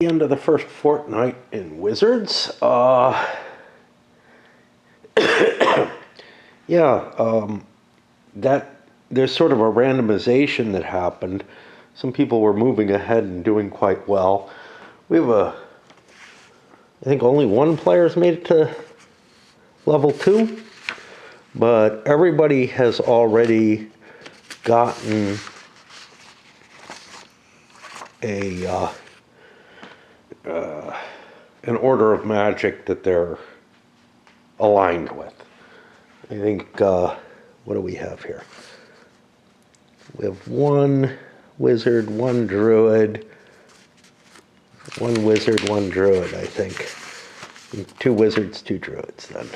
The end of the first fortnight in Wizards. That there's sort of a randomization that happened. Some people were moving ahead and doing quite well. We have I think only one player's made it to level 2, but everybody has already gotten an order of magic that they're aligned with. I think, what do we have here? We have one wizard, one druid, one wizard, one druid, I think. And 2 wizards, 2 druids then.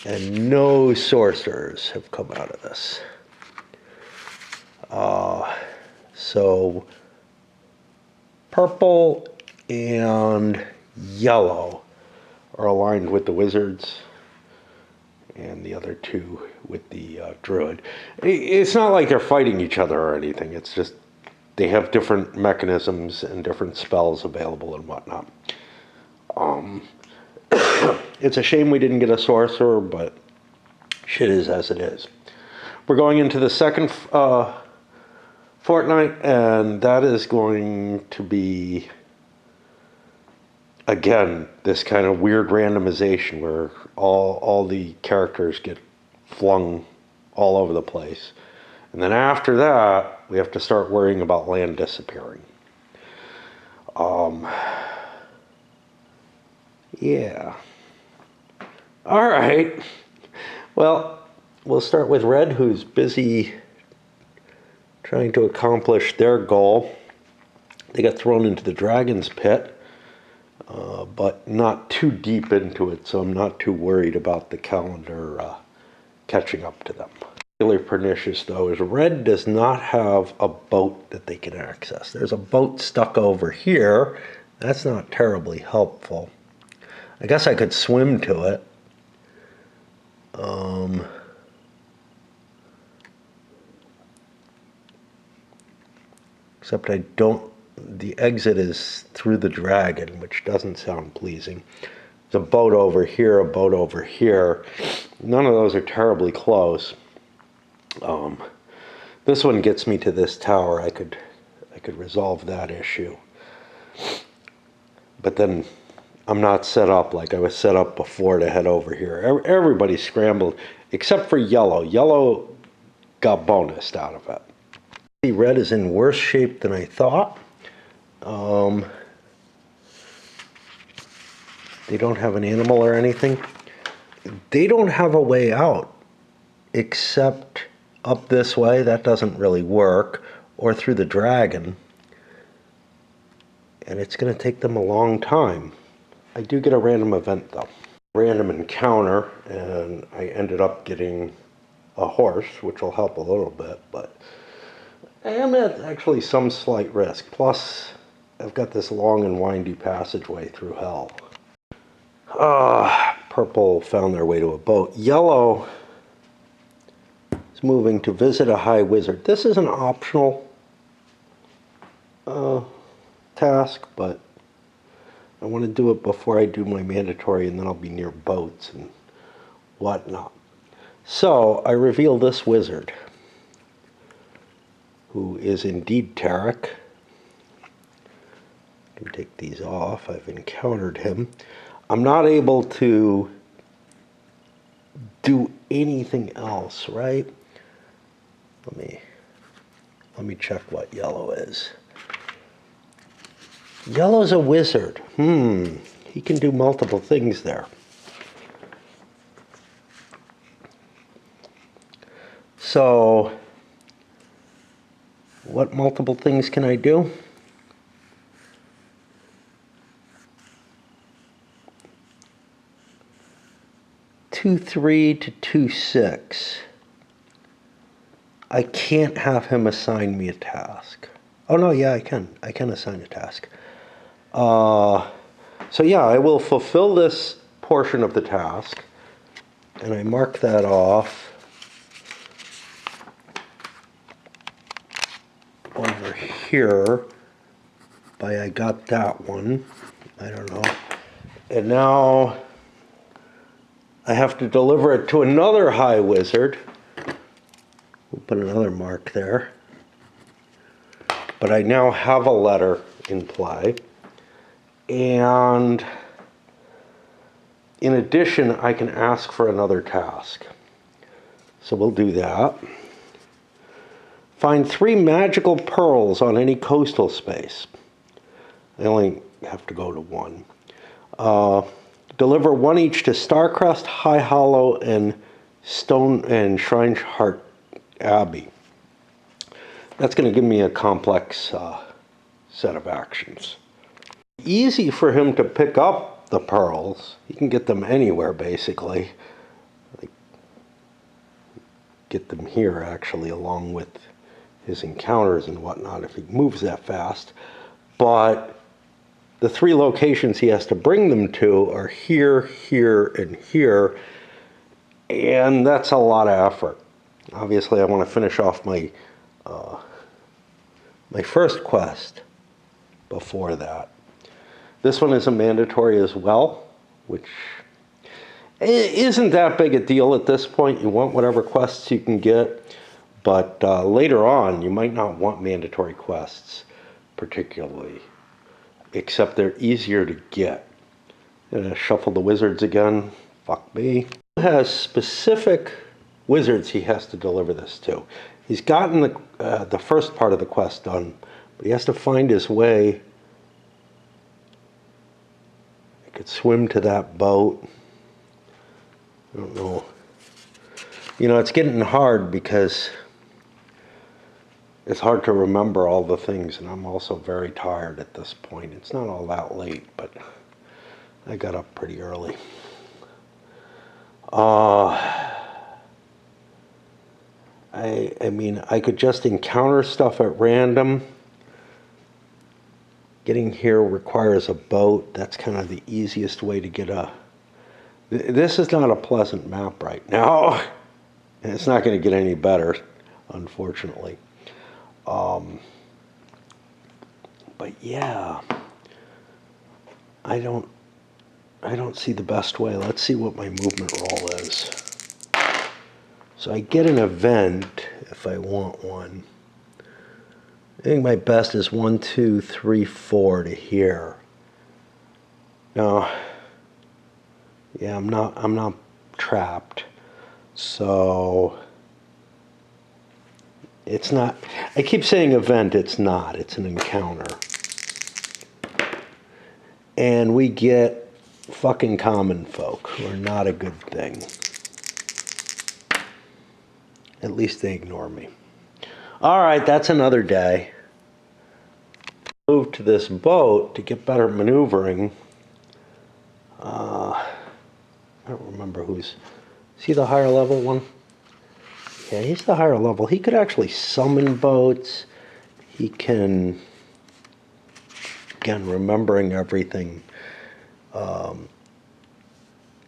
And no sorcerers have come out of this. So purple and yellow are aligned with the wizards, and the other 2 with the druid. It's not like they're fighting each other or anything. It's just they have different mechanisms and different spells available and whatnot. It's a shame we didn't get a sorcerer, but shit is as it is. We're going into the second fortnight, and that is going to be, again, this kind of weird randomization where all the characters get flung all over the place. And then after that, we have to start worrying about land disappearing. Yeah. All right. Well, we'll start with Red, who's busy trying to accomplish their goal. They got thrown into the Dragon's Pit, but not too deep into it, so I'm not too worried about the calendar catching up to them. Really pernicious, though, is Red does not have a boat that they can access. There's a boat stuck over here. That's not terribly helpful. I guess I could swim to it. Except I don't, the exit is through the dragon, which doesn't sound pleasing. There's a boat over here, a boat over here. None of those are terribly close. This one gets me to this tower. I could resolve that issue. But then I'm not set up like I was set up before to head over here. Everybody scrambled, except for yellow. Yellow got bonused out of it. Red is in worse shape than I thought. They don't have an animal or anything. They don't have a way out except up this way. That doesn't really work. Or through the dragon. And it's going to take them a long time. I do get a random event, though. Random encounter, and I ended up getting a horse, which will help a little bit, but I am at actually some slight risk. Plus, I've got this long and windy passageway through hell. Purple found their way to a boat. Yellow is moving to visit a high wizard. This is an optional task, but I want to do it before I do my mandatory, and then I'll be near boats and whatnot. So I reveal this wizard, who is indeed Tarek. I can take these off. I've encountered him. I'm not able to do anything else, right? Let me check what yellow is. Yellow's a wizard. He can do multiple things there. So, what multiple things can I do? Two 3 to 2 6. I can't have him assign me a task. Oh no, yeah, I can. I can assign a task. So yeah, I will fulfill this portion of the task, and I mark that off over here. by I got that one. I don't know. And now I have to deliver it to another high wizard. We'll put another mark there. But I now have a letter in play. And in addition, I can ask for another task. So we'll do that. Find 3 magical pearls on any coastal space. I only have to go to 1. Deliver 1 each to Starcrest, High Hollow, and Shrineheart Abbey. That's going to give me a complex set of actions. Easy for him to pick up the pearls. He can get them anywhere, basically. Like, get them here, actually, along with his encounters and whatnot, if he moves that fast. But the 3 locations he has to bring them to are here, here, and here. And that's a lot of effort. Obviously, I want to finish off my my first quest before that. This one is a mandatory as well, which isn't that big a deal at this point. You want whatever quests you can get, but later on you might not want mandatory quests particularly, except they're easier to get. Shuffle the wizards again. Fuck me. He has specific wizards he has to deliver this to. He's gotten the first part of the quest done, but he has to find his way. He could swim to that boat. I don't know. You know, it's getting hard because it's hard to remember all the things, and I'm also very tired at this point. It's not all that late, but I got up pretty early. I mean, I could just encounter stuff at random. Getting here requires a boat. That's kind of the easiest way to get a... This is not a pleasant map right now. And it's not going to get any better, unfortunately. But yeah, I don't see the best way. Let's see what my movement roll is. So I get an event if I want one. I think my best is 1, 2, 3, 4 to here. Now, yeah, I'm not trapped. So it's not, I keep saying event, it's not, it's an encounter. And we get fucking common folk who are not a good thing. At least they ignore me. All right, that's another day. Move to this boat to get better maneuvering. I don't remember who's... Is he the higher level one? Yeah, he's the higher level. He could actually summon boats. He can... Again, remembering everything.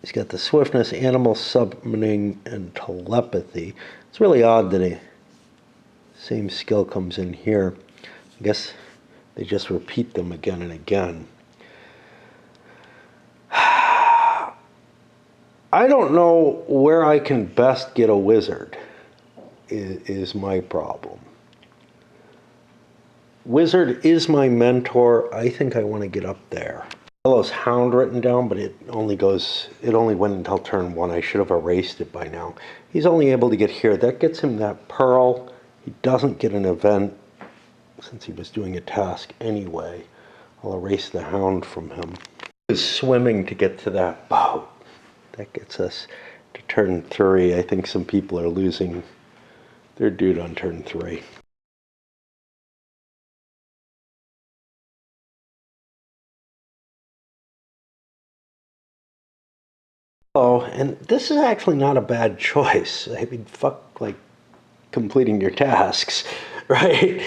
He's got the swiftness, animal summoning, and telepathy. It's really odd that the same skill comes in here. I guess they just repeat them again and again. I don't know where I can best get a wizard, is my problem. Wizard is my mentor. I think I want to get up there. Fellow's Hound written down, but it only went until turn 1. I should have erased it by now. He's only able to get here. That gets him that pearl. He doesn't get an event since he was doing a task anyway. I'll erase the Hound from him. He's swimming to get to that boat. That gets us to turn 3. I think some people are losing their dude on turn 3. Oh, and this is actually not a bad choice. I mean, fuck, like, completing your tasks, right?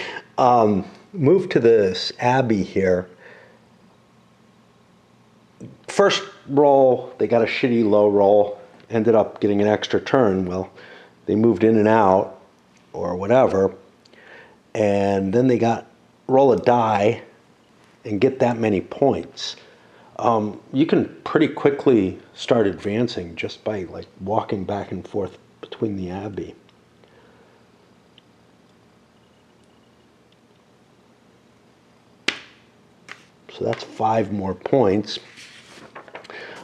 Move to this Abbey here. First roll, they got a shitty low roll. Ended up getting an extra turn. Well, they moved in and out, or whatever. And then they got roll a die. and get that many points, you can pretty quickly start advancing just by like walking back and forth between the abbey. So that's 5 more points.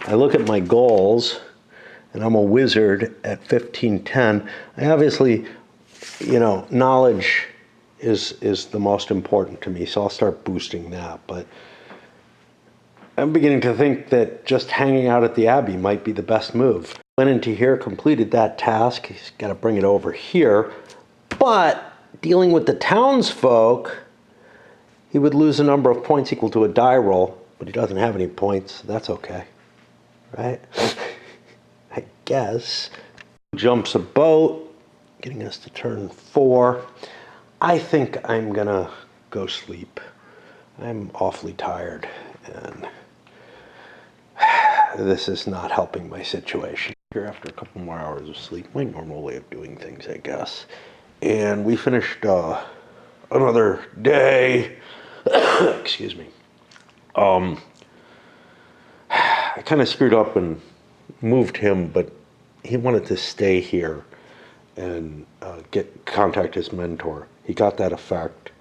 I look at my goals, and I'm a wizard at 1510. I obviously, knowledge is the most important to me, so I'll start boosting that. But I'm beginning to think that just hanging out at the Abbey might be the best move. Went into here, completed that task. He's got to bring it over here. But dealing with the townsfolk, he would lose a number of points equal to a die roll, but he doesn't have any points. So that's okay, right? I guess. Jumps a boat, getting us to turn 4. I think I'm gonna go sleep. I'm awfully tired, and this is not helping my situation. Here after a couple more hours of sleep, my normal way of doing things, I guess. And we finished another day. Excuse me. I kind of screwed up and moved him, but he wanted to stay here and contact his mentor. He got that effect.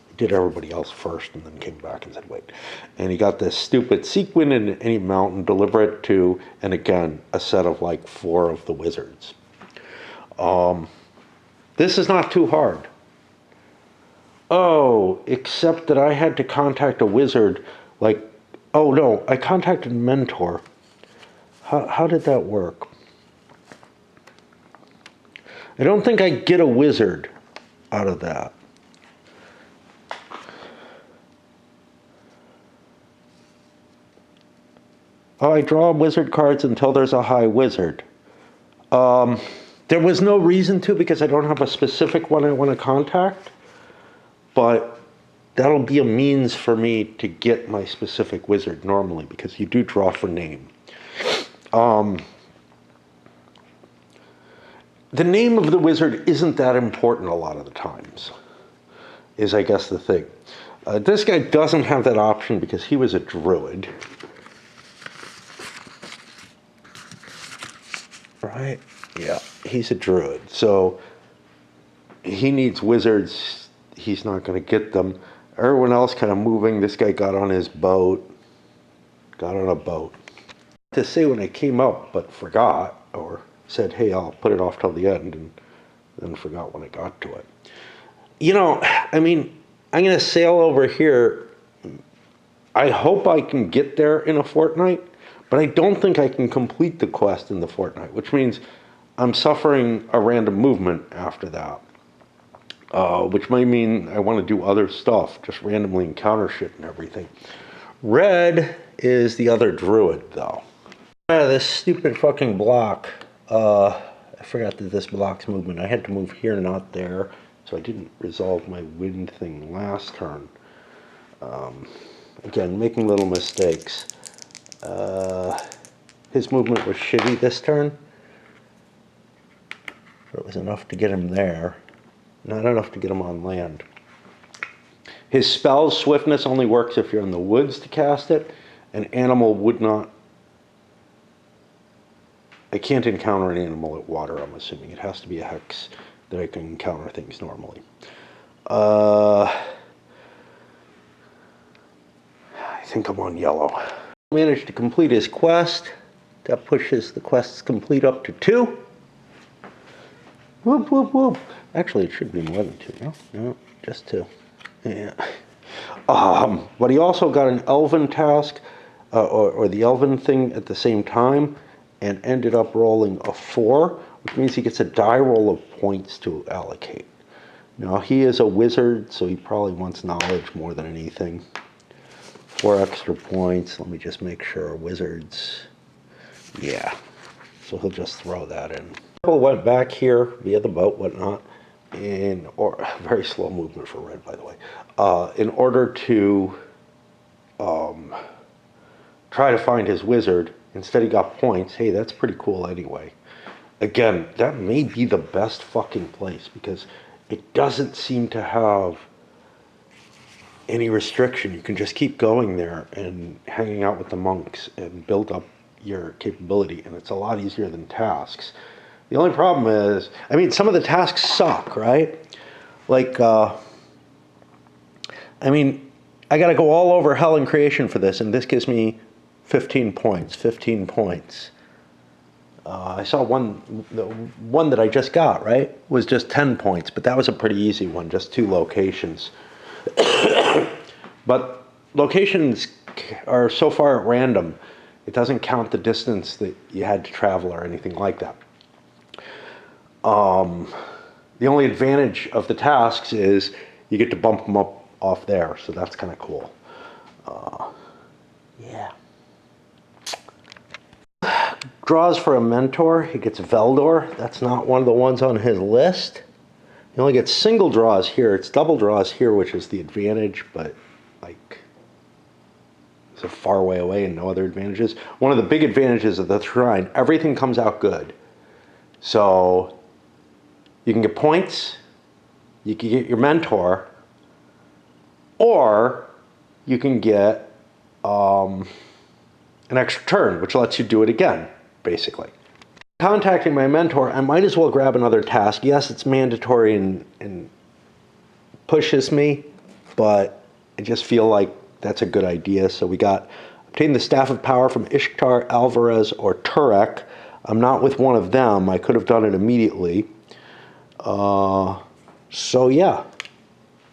He did everybody else first and then came back and said, wait. And he got this stupid sequin in any mountain, deliver it to, and again, a set of like 4 of the wizards. This is not too hard. Oh, except that I had to contact a wizard, oh no, I contacted a mentor. How did that work? I don't think I get a wizard out of that. Oh, I draw wizard cards until there's a high wizard. There was no reason to because I don't have a specific one I want to contact. But that'll be a means for me to get my specific wizard normally, because you do draw for name. The name of the wizard isn't that important a lot of the times, is I guess the thing. This guy doesn't have that option because he was a druid. Right? Yeah, he's a druid. So he needs wizards. He's not going to get them. Everyone else kind of moving. This guy got on his boat. Got on a boat. To say when I came up, but forgot, or said, hey, I'll put it off till the end, and then forgot when I got to it. I'm going to sail over here. I hope I can get there in a fortnight, but I don't think I can complete the quest in the fortnight, which means I'm suffering a random movement after that. Which might mean I want to do other stuff, just randomly encounter shit and everything. Red is the other druid, though. This stupid fucking block. I forgot that this blocks movement. I had to move here, not there, so I didn't resolve my wind thing last turn. Again, making little mistakes. His movement was shitty this turn. It was enough to get him there. Not enough to get him on land. His spell's swiftness only works if you're in the woods to cast it. An animal would not... I can't encounter an animal at water, I'm assuming. It has to be a hex that I can encounter things normally. I think I'm on yellow. Managed to complete his quest. That pushes the quest's complete up to 2. Whoop, whoop, whoop. Actually, it should be more than 2, no? No, just 2. Yeah. But he also got an elven task, or the elven thing at the same time, and ended up rolling a 4, which means he gets a die roll of points to allocate. Now, he is a wizard, so he probably wants knowledge more than anything. 4 extra points. Let me just make sure. Wizards. Yeah. So he'll just throw that in. Went back here via the boat, whatnot, or very slow movement for red, by the way, in order to try to find his wizard. Instead, he got points. Hey, that's pretty cool anyway. Again, that may be the best fucking place because it doesn't seem to have any restriction. You can just keep going there and hanging out with the monks and build up your capability, and it's a lot easier than tasks. The only problem is, I mean, some of the tasks suck, right? Like, I mean, I got to go all over hell and creation for this, and this gives me 15 points. 15 points. I saw the one that I just got, right, was just 10 points, but that was a pretty easy one, just 2 locations. But locations are so far at random, it doesn't count the distance that you had to travel or anything like that. The only advantage of the tasks is you get to bump them up off there, so that's kind of cool. Yeah. Draws for a mentor. He gets Veldor. That's not one of the ones on his list. He only gets single draws here. It's double draws here, which is the advantage, but like it's a far way away and no other advantages. One of the big advantages of the shrine, everything comes out good. So you can get points, you can get your mentor, or you can get an extra turn, which lets you do it again, basically. Contacting my mentor, I might as well grab another task. Yes, it's mandatory and pushes me, but I just feel like that's a good idea. So we got obtain the Staff of Power from Ishtar, Alvarez, or Turek. I'm not with one of them. I could have done it immediately. So yeah,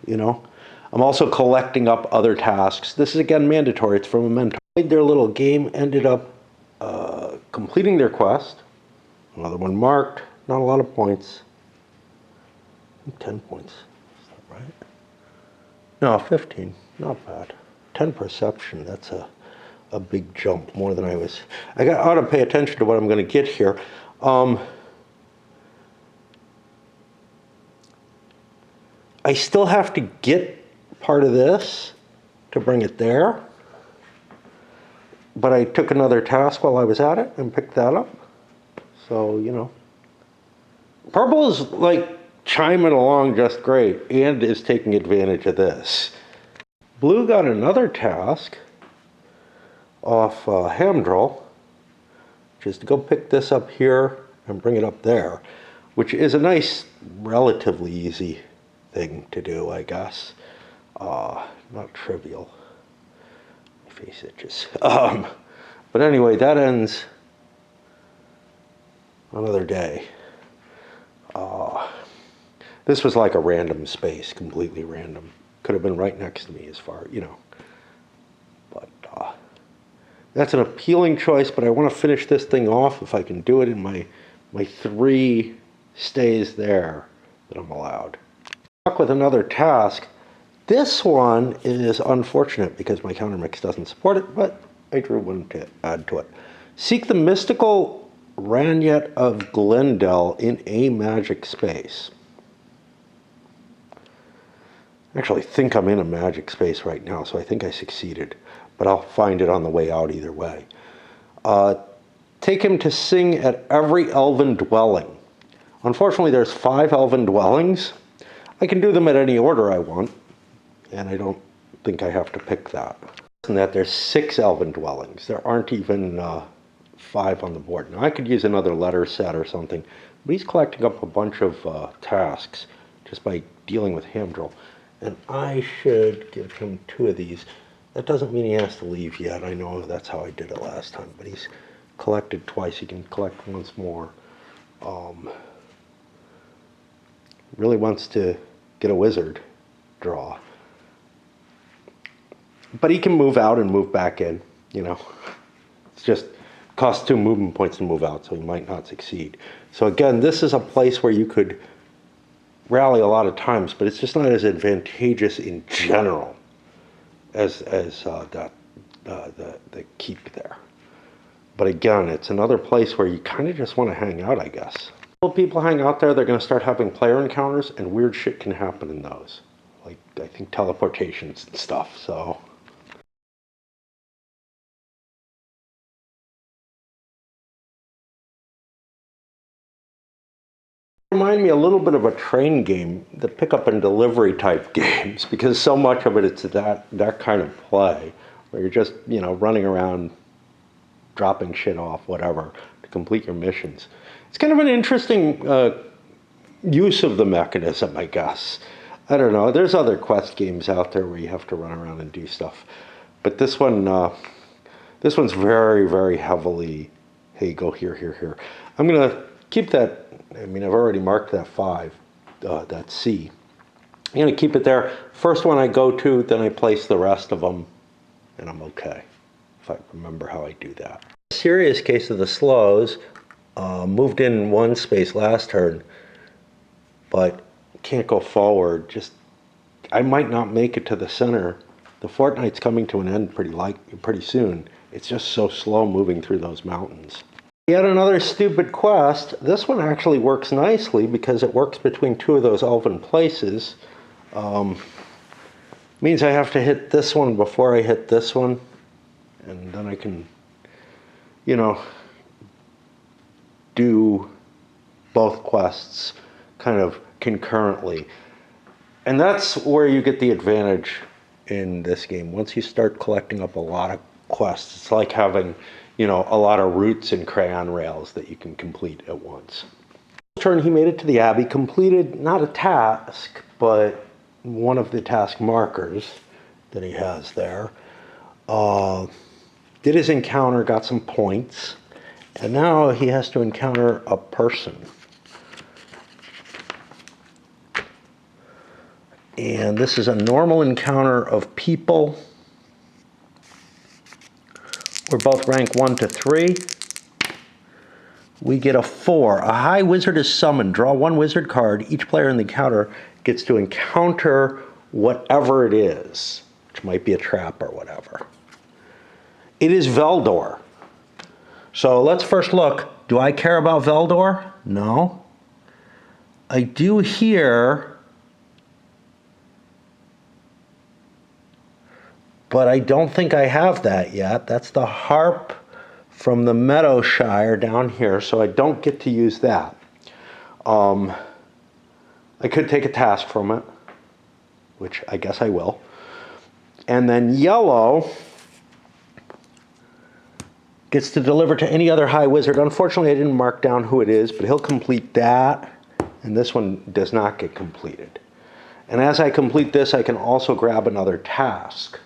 you know. I'm also collecting up other tasks. This is again mandatory. It's from a mentor. Their little game, ended up completing their quest. Another one marked. Not a lot of points. 10 points. Is that right? No, 15. Not bad. 10 perception. That's a big jump, more than I was. Ought to pay attention to what I'm going to get here. I still have to get part of this to bring it there. But I took another task while I was at it and picked that up. So, you know. Purple is like chiming along just great and is taking advantage of this. Blue got another task off Hamdrel, which is to go pick this up here and bring it up there, which is a nice, relatively easy thing to do, I guess. Not trivial. My face itches. But anyway, that ends another day. This was like a random space, completely random. Could have been right next to me as far, you know. But that's an appealing choice, but I want to finish this thing off if I can do it in my 3 stays there that I'm allowed. Stuck with another task. This one is unfortunate because my countermix doesn't support it, but I drew one to add to it. Seek the mystical Ranyet of Glendel in a magic space. I actually think I'm in a magic space right now, so I think I succeeded, but I'll find it on the way out either way. Take him to sing at every elven dwelling. Unfortunately, there's 5 elven dwellings. I can do them at any order I want, and I don't think I have to pick that. And that there's 6 elven dwellings. There aren't even 5 on the board. Now, I could use another letter set or something, but he's collecting up a bunch of tasks just by dealing with Hamdrel. And I should give him 2 of these. That doesn't mean he has to leave yet. I know that's how I did it last time, but he's collected twice. He can collect once more. Really wants to get a wizard draw. But he can move out and move back in, you know. It's just costs 2 movement points to move out, so he might not succeed. So again, this is a place where you could rally a lot of times, but it's just not as advantageous in general as the keep there. But again, it's another place where you kind of just want to hang out, I guess. When people hang out there, they're going to start having player encounters, and weird shit can happen in those. Like, I think teleportations and stuff, so. remind me a little bit of a train game, the pickup and delivery type games, because so much of it is that kind of play where you're just, running around, dropping shit off, whatever, to complete your missions. It's kind of an interesting use of the mechanism, I guess. I don't know. There's other quest games out there where you have to run around and do stuff, but this one's very, very heavily, hey, go here, here, here. I'm gonna keep that. I mean, I've already marked that 5, that C. I'm gonna keep it there. First one I go to, then I place the rest of them, and I'm okay, if I remember how I do that. Serious case of the slows. Moved in 1 space last turn, but can't go forward. Just, I might not make it to the center. The fortnight's coming to an end pretty soon. It's just so slow moving through those mountains. Yet another stupid quest. This one actually works nicely because it works between 2 of those elven places. Means I have to hit this one before I hit this one, and then I can, do both quests kind of concurrently. And that's where you get the advantage in this game. Once you start collecting up a lot of quests, it's like having, a lot of routes in crayon rails that you can complete at once. This turn he made it to the Abbey, completed not a task, but one of the task markers that he has there. Did his encounter, got some points, and now he has to encounter a person. And this is a normal encounter of people. We're both rank 1 to 3. We get a 4. A high wizard is summoned. Draw 1 wizard card. Each player in the encounter gets to encounter whatever it is, which might be a trap or whatever. It is Veldor. So let's first look. Do I care about Veldor? No. I do here, but I don't think I have that yet. That's the harp from the Meadowshire down here, so I don't get to use that. I could take a task from it, which I guess I will. And then yellow gets to deliver to any other high wizard. Unfortunately, I didn't mark down who it is, but he'll complete that, and this one does not get completed. And as I complete this, I can also grab another task.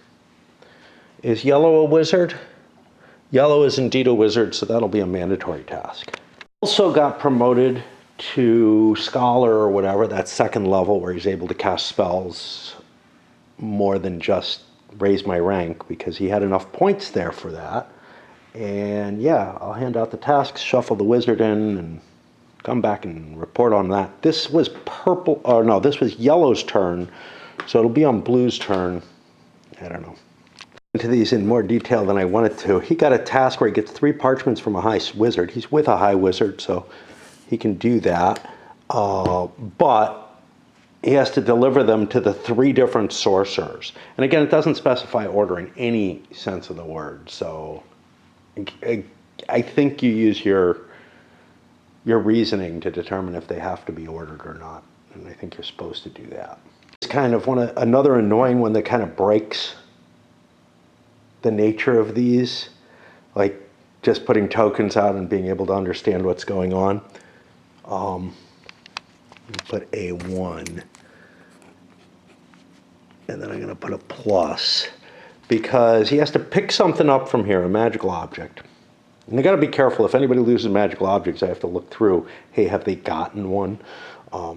Is yellow a wizard? Yellow is indeed a wizard, so that'll be a mandatory task. Also got promoted to scholar or whatever, that 2nd level where he's able to cast spells more than just raise my rank, because he had enough points there for that. And yeah, I'll hand out the tasks, shuffle the wizard in, and come back and report on that. This was this was yellow's turn, so it'll be on blue's turn. I don't know. Into these in more detail than I wanted to. He got a task where he gets 3 parchments from a high wizard. He's with a high wizard, so he can do that. But he has to deliver them to the 3 different sorcerers. And again, it doesn't specify order in any sense of the word. So I think you use your reasoning to determine if they have to be ordered or not. And I think you're supposed to do that. It's kind of another annoying one that kind of breaks the nature of these, like just putting tokens out and being able to understand what's going on. Put A1, and then I'm going to put a plus, because he has to pick something up from here, a magical object. And you got to be careful. If anybody loses magical objects, I have to look through, hey, have they gotten one,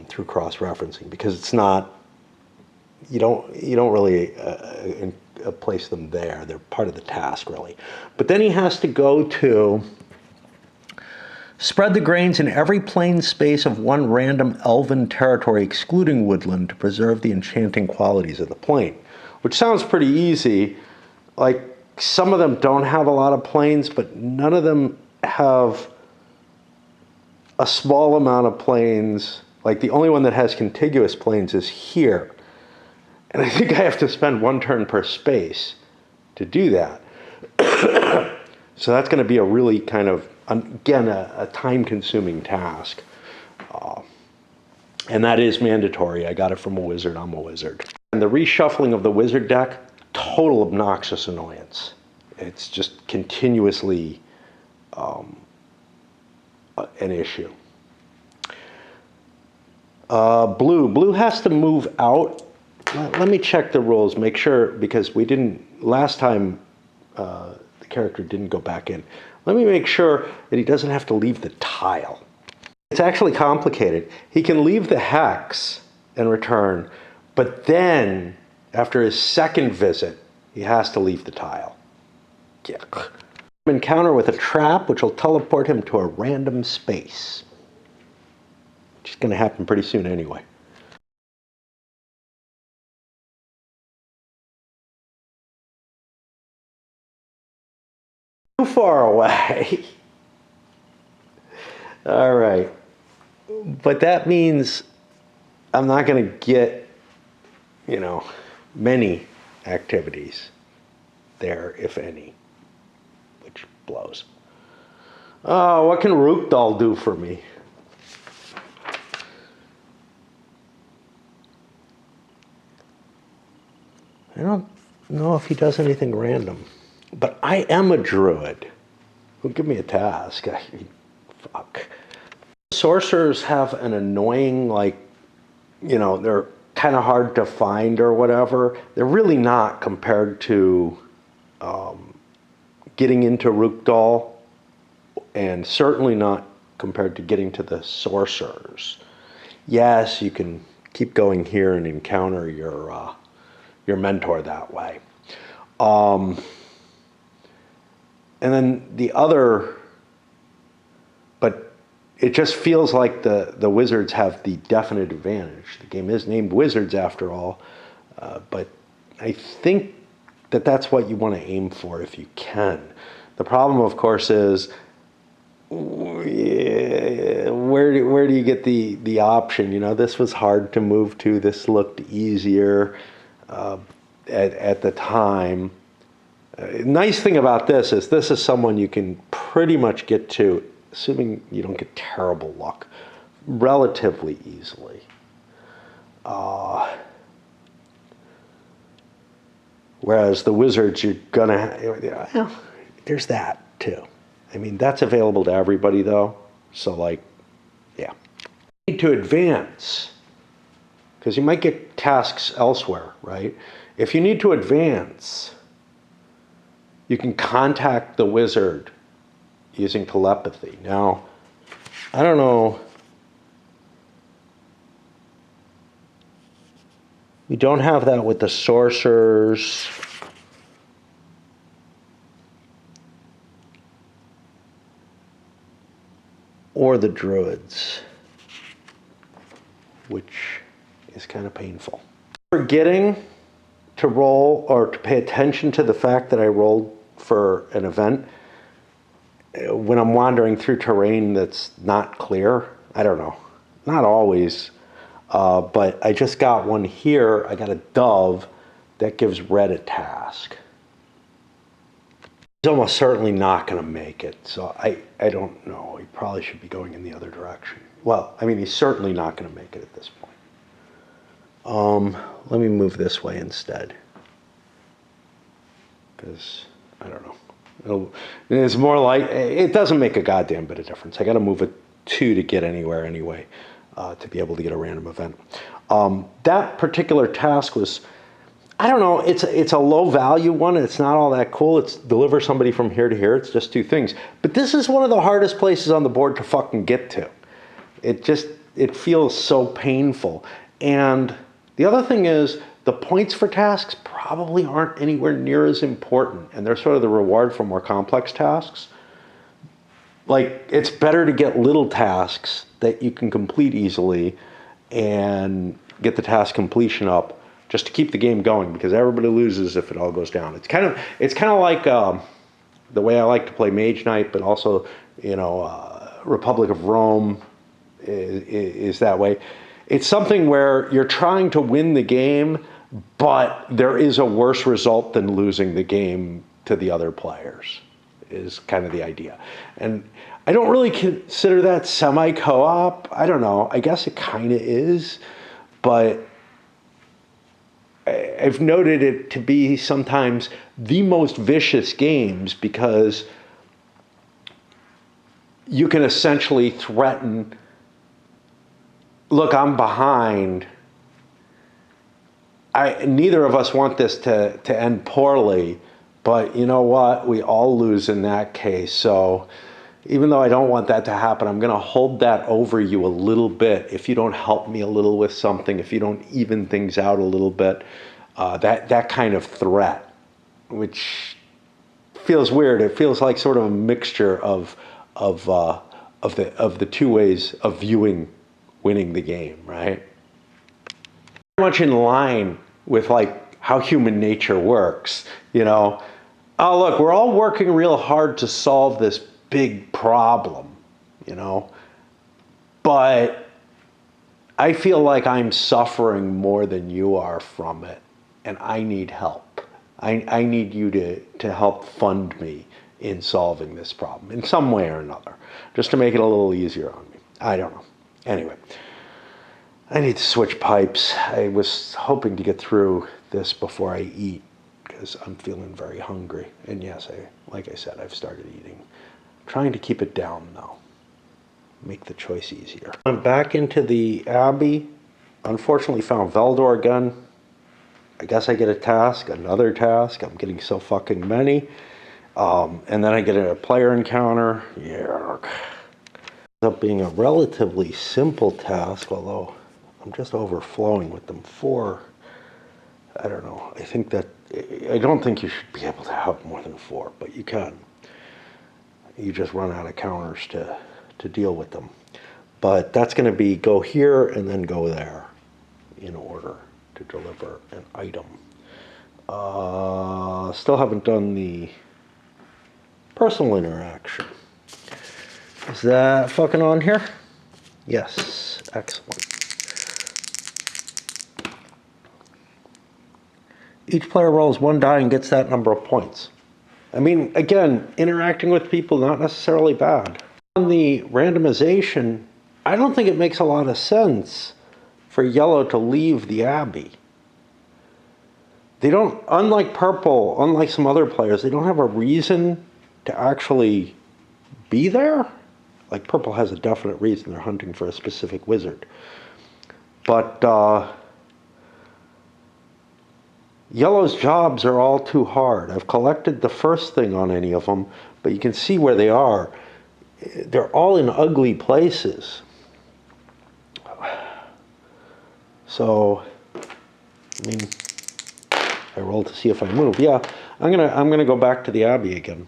through cross-referencing, because it's not, you don't really place them there. They're part of the task, really. But then he has to go to spread the grains in every plane space of 1 random elven territory, excluding woodland, to preserve the enchanting qualities of the plane, which sounds pretty easy. Like, some of them don't have a lot of planes, but none of them have a small amount of planes. Like, the only one that has contiguous planes is here. And I think I have to spend 1 turn per space to do that. So that's going to be a really kind of, again, a time-consuming task. And that is mandatory. I got it from a wizard. I'm a wizard. And the reshuffling of the wizard deck, total obnoxious annoyance. It's just continuously an issue. Blue has to move out. Let me check the rules, make sure, because we didn't, last time the character didn't go back in. Let me make sure that he doesn't have to leave the tile. It's actually complicated. He can leave the hex and return, but then after his second visit, he has to leave the tile. Yuck. Encounter with a trap, which will teleport him to a random space. Which is going to happen pretty soon anyway. Too far away. All right. But that means I'm not going to get, many activities there, if any, which blows. Oh, what can Rookdal do for me? I don't know if he does anything random, but I am a druid. Well, give me a task. Fuck. Sorcerers have an annoying, they're kind of hard to find or whatever. They're really not compared to getting into Rookdal, and certainly not compared to getting to the sorcerers. Yes, you can keep going here and encounter your mentor that way. And then the other, but it just feels like the Wizards have the definite advantage. The game is named Wizards after all, but I think that's what you want to aim for if you can. The problem, of course, is where do you get the option? This was hard to move to. This looked easier at the time. Nice thing about this is someone you can pretty much get to, assuming you don't get terrible luck, relatively easily. Whereas the Wizards, you're gonna, there's that too. I mean, that's available to everybody though. So yeah. You need to advance, because you might get tasks elsewhere, right? If you need to advance, you can contact the wizard using telepathy. Now, I don't know. We don't have that with the sorcerers. Or the druids, which is kind of painful. Forgetting to roll or to pay attention to the fact that I rolled for an event when I'm wandering through terrain that's not clear. I don't know, not always, but I just got one here. I got a dove that gives red a task. He's almost certainly not going to make it, so I don't know. He probably should be going in the other direction. Well, I mean, he's certainly not going to make it at this point. Let me move this way instead, because I don't know. It's more like, it doesn't make a goddamn bit of difference. I got to move a 2 to get anywhere anyway, to be able to get a random event. That particular task was, I don't know, it's a low value one. It's not all that cool. It's deliver somebody from here to here. It's just 2 things. But this is one of the hardest places on the board to fucking get to. It feels so painful. And the other thing is, the points for tasks probably aren't anywhere near as important. And they're sort of the reward for more complex tasks. It's better to get little tasks that you can complete easily and get the task completion up, just to keep the game going, because everybody loses if it all goes down. It's kind of like the way I like to play Mage Knight, but also Republic of Rome is that way. It's something where you're trying to win the game, but there is a worse result than losing the game to the other players. is kind of the idea. And I don't really consider that semi-co-op. I don't know. I guess it kind of is, but I've noted it to be sometimes the most vicious games because you can essentially threaten, look, I'm behind. Neither of us want this to end poorly, but you know what? We all lose in that case. So even though I don't want that to happen, I'm going to hold that over you a little bit. If you don't help me a little with something, if you don't even things out a little bit, that kind of threat, which feels weird. It feels like sort of a mixture of the two ways of viewing winning the game, right? Very much in line with like how human nature works, you know. Oh, look, we're all working real hard to solve this big problem, you know, but I feel like I'm suffering more than you are from it, and I need help. I need you to help fund me in solving this problem in some way or another, just to make it a little easier on me. I don't know. Anyway, I need to switch pipes. I was hoping to get through this before I eat because I'm feeling very hungry. And yes, like I said, I've started eating. Trying to keep it down though. Make the choice easier. I'm back into the Abbey. Unfortunately found Veldor again. I guess I get a task, another task. I'm getting so fucking many. And then I get a player encounter. Yeah. Ends up being a relatively simple task, although I'm just overflowing with them. 4, I don't know. I don't think you should be able to have more than 4, but you can. You just run out of counters to deal with them. But that's going to be go here and then go there in order to deliver an item. Still haven't done the personal interaction. Is that fucking on here? Yes, excellent. Each player rolls 1 die and gets that number of points. I mean, again, interacting with people, not necessarily bad. On the randomization, I don't think it makes a lot of sense for yellow to leave the Abbey. They don't, unlike purple, unlike some other players, they don't have a reason to actually be there. Like purple has a definite reason, they're hunting for a specific wizard. But yellow's jobs are all too hard. I've collected the first thing on any of them, but you can see where they are. They're all in ugly places. So, I mean, I roll to see if I move. Yeah, I'm gonna go back to the Abbey again.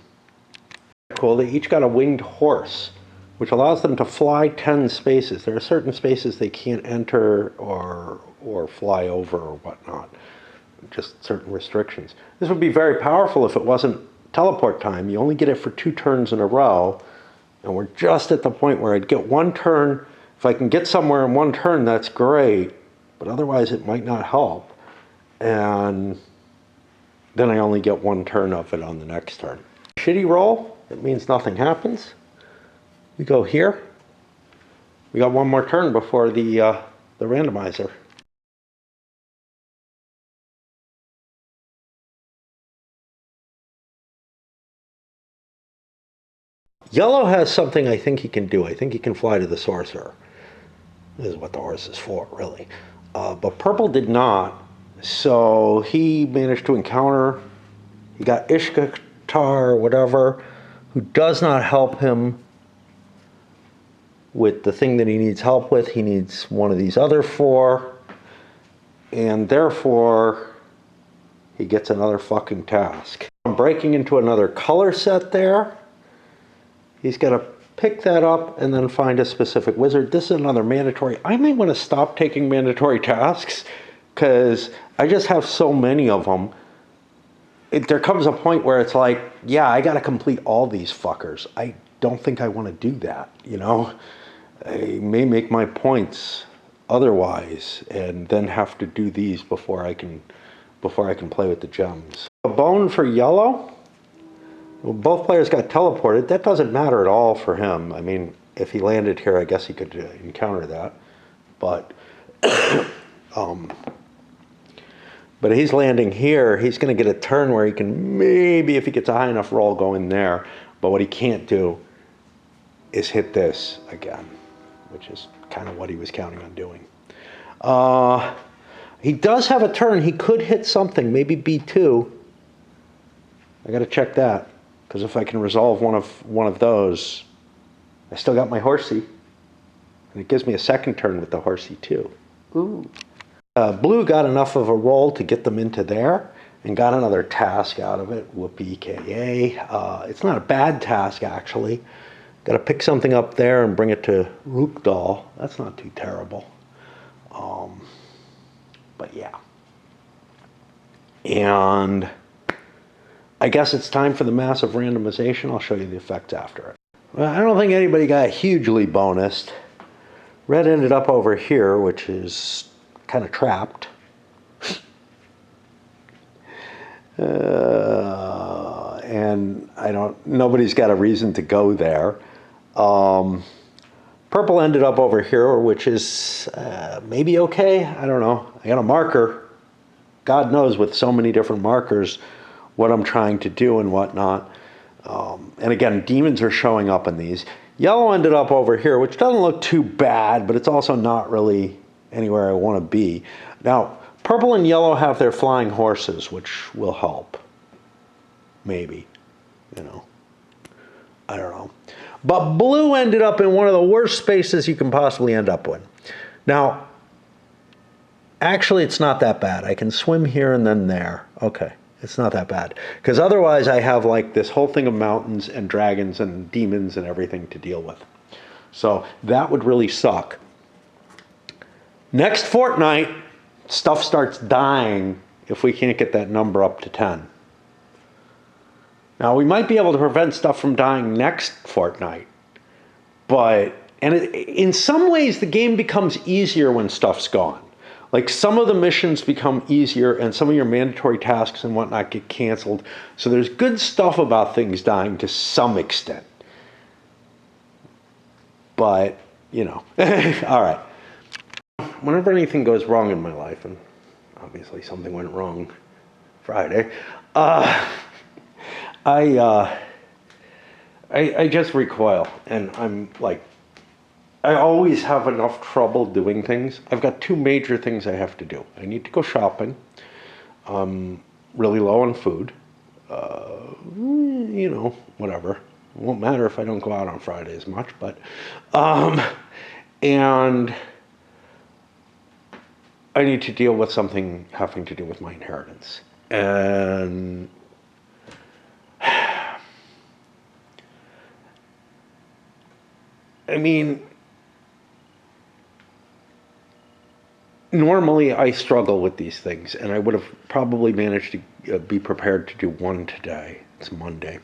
Cool. They each got a winged horse, which allows them to fly 10 spaces. There are certain spaces they can't enter or fly over or whatnot. Just certain restrictions. This would be very powerful if it wasn't teleport time. You only get it for 2 turns in a row, and we're just at the point where I'd get 1 turn. If I can get somewhere in 1 turn, that's great, but otherwise it might not help. And then I only get 1 turn of it on the next turn. Shitty roll, it means nothing happens. We go here. We got 1 more turn before the randomizer. Yellow has something I think he can do. I think he can fly to the sorcerer. This is what the horse is for, really. But purple did not. So he managed to encounter, he got Ishkaktar or whatever, who does not help him with the thing that he needs help with. He needs one of these other 4. And therefore, he gets another fucking task. I'm breaking into another color set there. He's got to pick that up and then find a specific wizard. This is another mandatory. I might want to stop taking mandatory tasks because I just have so many of them. There comes a point where it's like, yeah, I got to complete all these fuckers. I don't think I want to do that, you know? I may make my points otherwise and then have to do these before I can play with the gems. A bone for yellow. Well, both players got teleported. That doesn't matter at all for him. I mean, if he landed here, I guess he could encounter that. But but he's landing here. He's going to get a turn where he can maybe, if he gets a high enough roll, go in there. But what he can't do is hit this again, which is kind of what he was counting on doing. He does have a turn. He could hit something, maybe B2. I got to check that, because if I can resolve one of those, I still got my horsey, and it gives me a second turn with the horsey too. Ooh. Blue got enough of a roll to get them into there, and got another task out of it. Whoopee KA. It's not a bad task actually. Got to pick something up there and bring it to Rookdal. That's not too terrible. But yeah. And I guess it's time for the massive randomization. I'll show you the effects after it. Well, I don't think anybody got hugely bonused. Red ended up over here, which is kind of trapped. And nobody's got a reason to go there. Purple ended up over here, which is maybe okay. I don't know. I got a marker. God knows with so many different markers what I'm trying to do and whatnot. And again, demons are showing up in these. Yellow ended up over here, which doesn't look too bad, but it's also not really anywhere I want to be. Now, purple and yellow have their flying horses, which will help. Maybe, you know. I don't know. But blue ended up in one of the worst spaces you can possibly end up in. Now, actually, it's not that bad. I can swim here and then there. Okay, it's not that bad. Because otherwise, I have like this whole thing of mountains and dragons and demons and everything to deal with. So that would really suck. Next fortnight, stuff starts dying if we can't get that number up to 10. Now, we might be able to prevent stuff from dying next fortnight, but in some ways, the game becomes easier when stuff's gone. Like, some of the missions become easier, and some of your mandatory tasks and whatnot get canceled. So there's good stuff about things dying to some extent. But, you know, all right. Whenever anything goes wrong in my life, and obviously something went wrong Friday, I just recoil, and I'm like, I always have enough trouble doing things. I've got two major things I have to do. I need to go shopping. I'm really low on food. You know, whatever. It won't matter if I don't go out on Friday as much, but, and I need to deal with something having to do with my inheritance. And I mean, normally I struggle with these things, and I would have probably managed to be prepared to do one today. It's Monday.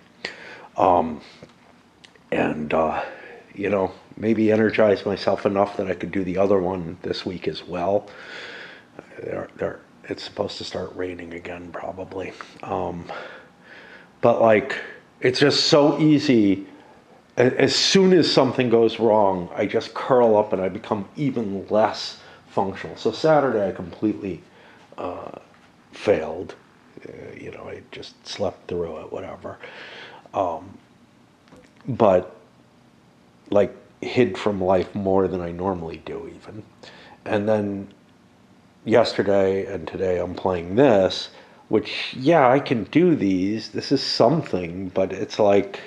You know, maybe energize myself enough that I could do the other one this week as well. It's supposed to start raining again, probably. But like, it's just so easy. As soon as something goes wrong, I just curl up and I become even less functional. So Saturday I completely failed. You know, I just slept through it, whatever. But like, hid from life more than I normally do even. And then yesterday and today I'm playing this, which, yeah, I can do these. This is something, but it's like,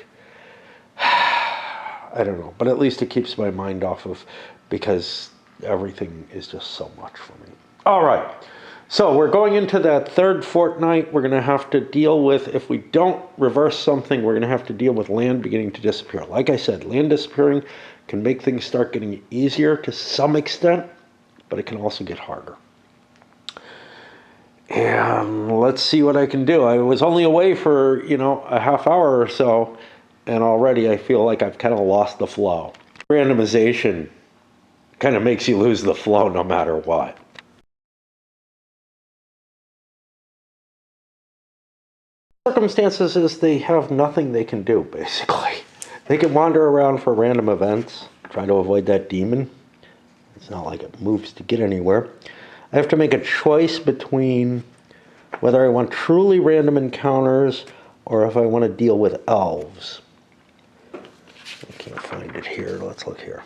I don't know, but at least it keeps my mind off of, because everything is just so much for me. All right, so we're going into that third fortnight. We're going to have to deal with, if we don't reverse something, we're going to have to deal with land beginning to disappear. Like I said, land disappearing can make things start getting easier to some extent, but it can also get harder. And let's see what I can do. I was only away for, you know, a half hour or so, and already I feel like I've kind of lost the flow. Randomization kind of makes you lose the flow no matter what. Circumstances is they have nothing they can do, basically. They can wander around for random events, try to avoid that demon. It's not like it moves to get anywhere. I have to make a choice between whether I want truly random encounters or if I want to deal with elves. I can't find it here. Let's look here.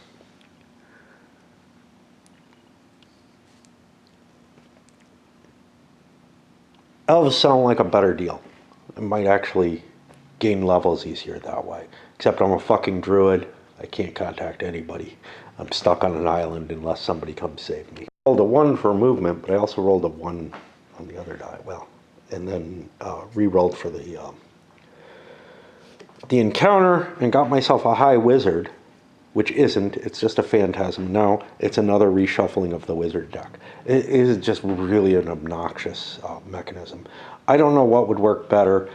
Elves sound like a better deal. I might actually gain levels easier that way. Except I'm a fucking druid. I can't contact anybody. I'm stuck on an island unless somebody comes save me. I rolled a 1 for movement, but I also rolled a 1 on the other die. Well, and then re-rolled for the encounter and got myself a high wizard, which isn't. It's just a phantasm. Now it's another reshuffling of the wizard deck. It is just really an obnoxious mechanism. I don't know what would work better.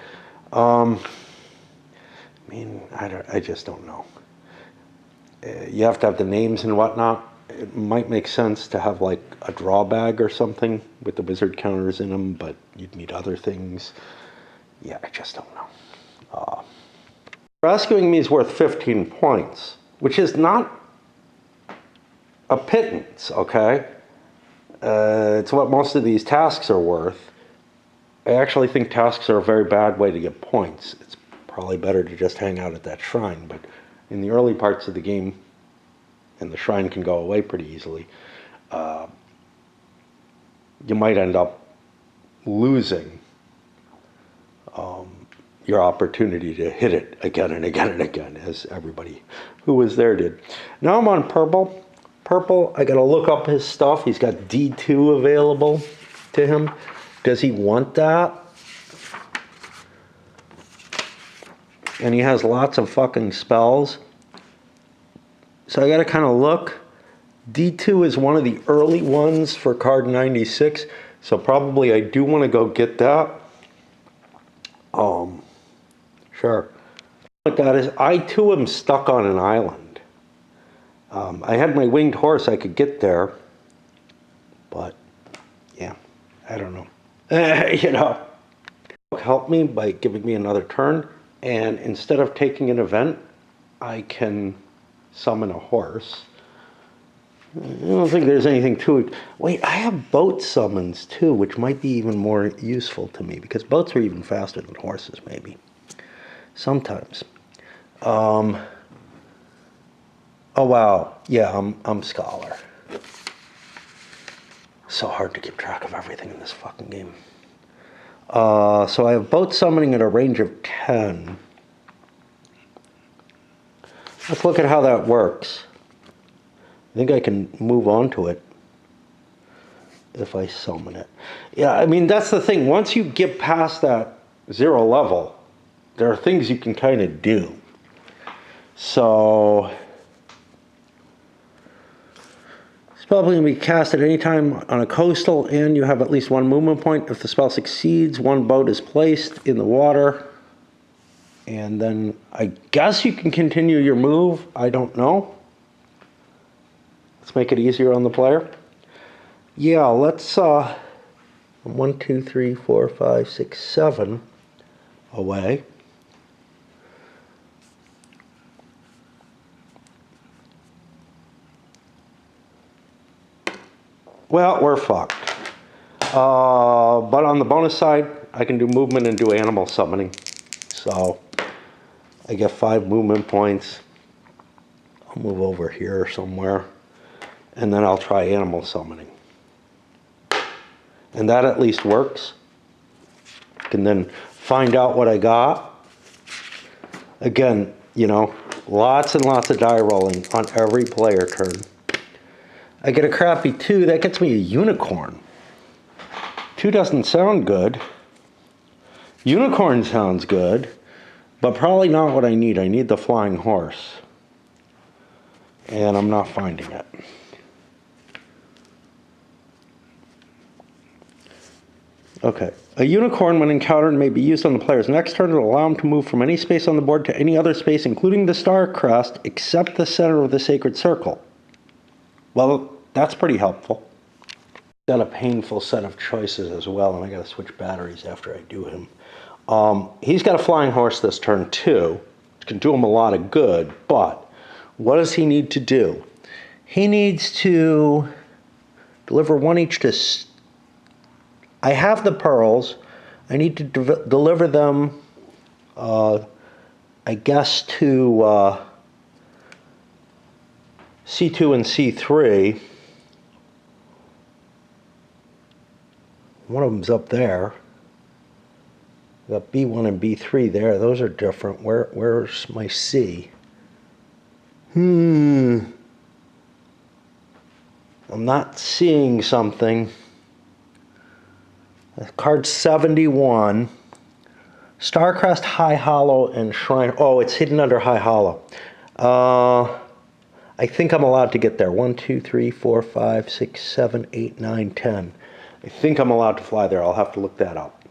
I mean, I just don't know. You have to have the names and whatnot. It might make sense to have like a draw bag or something with the wizard counters in them, but you'd need other things. Yeah, I just don't know. Rescuing me is worth 15 points, which is not a pittance, okay? It's what most of these tasks are worth. I actually think tasks are a very bad way to get points. It's probably better to just hang out at that shrine, but in the early parts of the game, and the shrine can go away pretty easily, you might end up losing your opportunity to hit it again and again and again, as everybody who was there did. Now I'm on purple. Purple, I gotta look up his stuff. He's got D2 available to him. Does he want that? And he has lots of fucking spells. So I gotta kind of look. D2 is one of the early ones for card 96, so probably I do want to go get that. Sure. What that is, I too am stuck on an island. I had my winged horse, I could get there, but yeah, I don't know. You know, help me by giving me another turn, and instead of taking an event, I can summon a horse. I don't think there's anything to it. Wait, I have boat summons too, which might be even more useful to me, because boats are even faster than horses, maybe. Sometimes. Oh wow, yeah, I'm Scholar. So hard to keep track of everything in this fucking game. So I have boat summoning at a range of 10. Let's look at how that works. I think I can move on to it if I summon it. Yeah, I mean, that's the thing. Once you get past that 0 level, there are things you can kind of do. So, spell can be cast at any time on a coastal, and you have at least 1 movement point. If the spell succeeds, 1 boat is placed in the water. And then I guess you can continue your move. I don't know. Let's make it easier on the player. Yeah, let's 1, 2, 3, 4, 5, 6, 7 away. Well, we're fucked. But on the bonus side, I can do movement and do animal summoning. So I get 5 movement points. I'll move over here somewhere. And then I'll try animal summoning. And that at least works. I can then find out what I got. Again, you know, lots and lots of die rolling on every player turn. I get a crappy 2, that gets me a unicorn. 2 doesn't sound good. Unicorn sounds good, but probably not what I need. I need the flying horse. And I'm not finding it. Okay. A unicorn, when encountered, may be used on the player's next turn to allow him to move from any space on the board to any other space, including the star crest, except the center of the sacred circle. Well, that's pretty helpful. Got a painful set of choices as well, and I gotta switch batteries after I do him. He's got a flying horse this turn too. Can do him a lot of good, but what does he need to do? He needs to deliver one each to... I have the pearls. I need to deliver them, I guess, to C2 and C3. One of them's up there. We got B1 and B3 there. Those are different. Where's my C? I'm not seeing something. Card 71. Starcrest, High Hollow, and Shrine. Oh, it's hidden under High Hollow. I think I'm allowed to get there. 1, 2, 3, 4, 5, 6, 7, 8, 9, 10. I think I'm allowed to fly there. I'll have to look that up.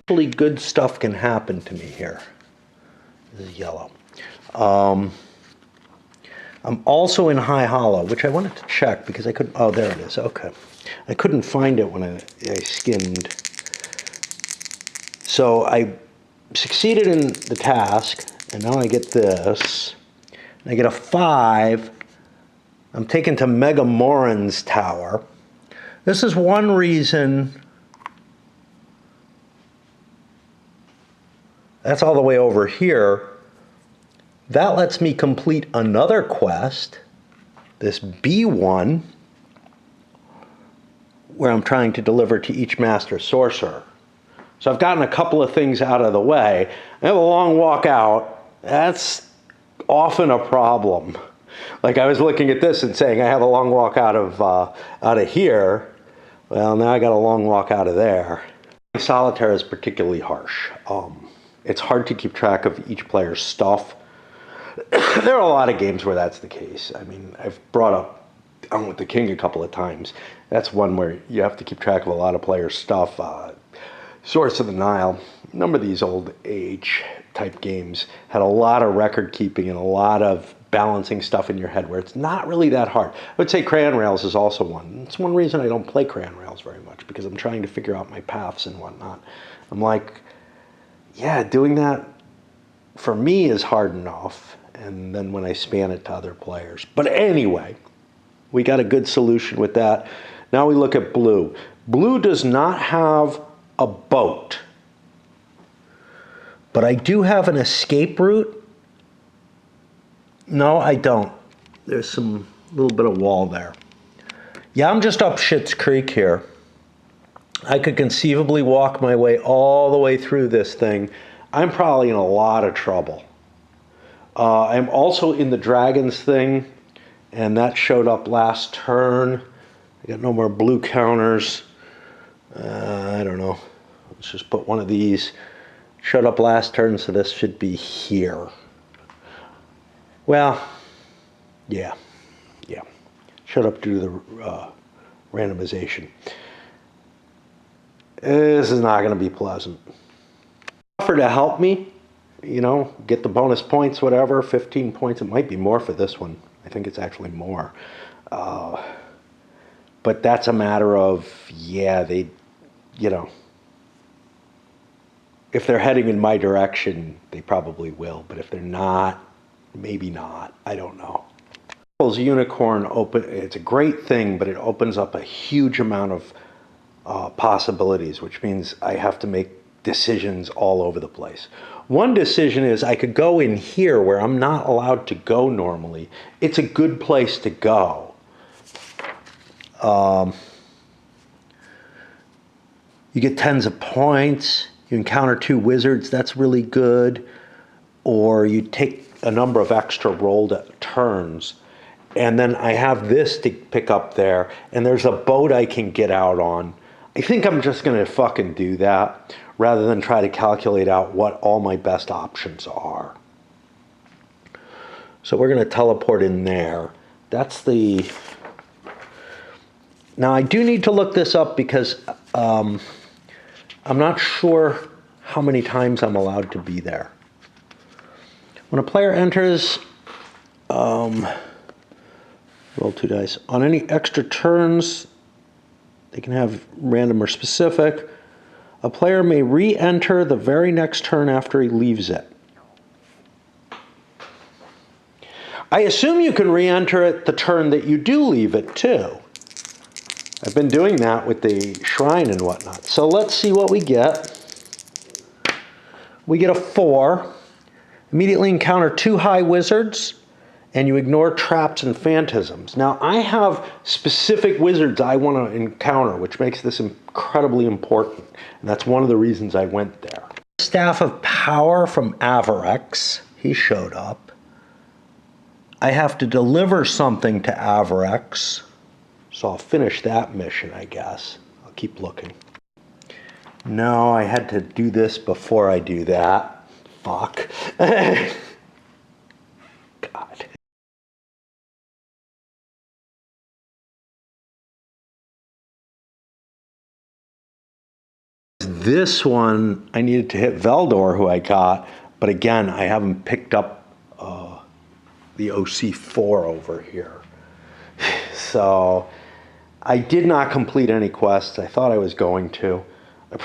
Really good stuff can happen to me here. This is yellow. I'm also in High Hollow, which I wanted to check because I couldn't... Oh, there it is. Okay. I couldn't find it when I skimmed. So I succeeded in the task, and now I get this. And I get a 5. I'm taken to Mega Morin's Tower. This is one reason... That's all the way over here. That lets me complete another quest, this B1, where I'm trying to deliver to each Master Sorcerer. So I've gotten a couple of things out of the way. I have a long walk out. That's often a problem. Like I was looking at this and saying I have a long walk out of here. Well, now I got a long walk out of there. Solitaire is particularly harsh. It's hard to keep track of each player's stuff. There are a lot of games where that's the case. I mean, I've brought up On with the King a couple of times. That's one where you have to keep track of a lot of players' stuff. Source of the Nile, a number of these old age type games had a lot of record keeping and a lot of balancing stuff in your head where it's not really that hard. I would say Crayon Rails is also one. It's one reason I don't play Crayon Rails very much, because I'm trying to figure out my paths and whatnot. I'm like, yeah, doing that for me is hard enough, and then when I span it to other players. But anyway, we got a good solution with that. Now we look at blue. Blue does not have a boat, but I do have an escape route. No, I don't. There's some little bit of wall there. Yeah, I'm just up Schitt's Creek here. I could conceivably walk my way all the way through this thing. I'm probably in a lot of trouble. I'm also in the dragons thing, and that showed up last turn. I got no more blue counters. I don't know. Let's just put one of these. Showed up last turn, so this should be here. Well, yeah. Showed up due to the randomization. This is not going to be pleasant. Offer to help me, you know, get the bonus points, whatever, 15 points. It might be more for this one. I think it's actually more. But that's a matter of, yeah, they, you know, if they're heading in my direction, they probably will. But if they're not, maybe not. I don't know. Unicorn open. It's a great thing, but it opens up a huge amount of possibilities, which means I have to make decisions all over the place. One decision is I could go in here where I'm not allowed to go normally. It's a good place to go. You get tens of points. You encounter 2 wizards. That's really good. Or you take a number of extra rolled turns. And then I have this to pick up there. And there's a boat I can get out on. I think I'm just going to fucking do that rather than try to calculate out what all my best options are. So we're going to teleport in there. That's the... Now I do need to look this up because I'm not sure how many times I'm allowed to be there. When a player enters, roll 2 dice. On any extra turns, they can have random or specific. A player may re-enter the very next turn after he leaves it. I assume you can re-enter it the turn that you do leave it too. I've been doing that with the shrine and whatnot. So let's see what we get. We get a 4. Immediately encounter 2 high wizards, and you ignore traps and phantasms. Now, I have specific wizards I want to encounter, which makes this incredibly important. And that's one of the reasons I went there. Staff of Power from Avarex. He showed up. I have to deliver something to Avarex. So I'll finish that mission, I guess. I'll keep looking. No, I had to do this before I do that. Fuck. God. This one, I needed to hit Veldor, who I got, but again, I haven't picked up the OC4 over here. So I did not complete any quests. I thought I was going to. I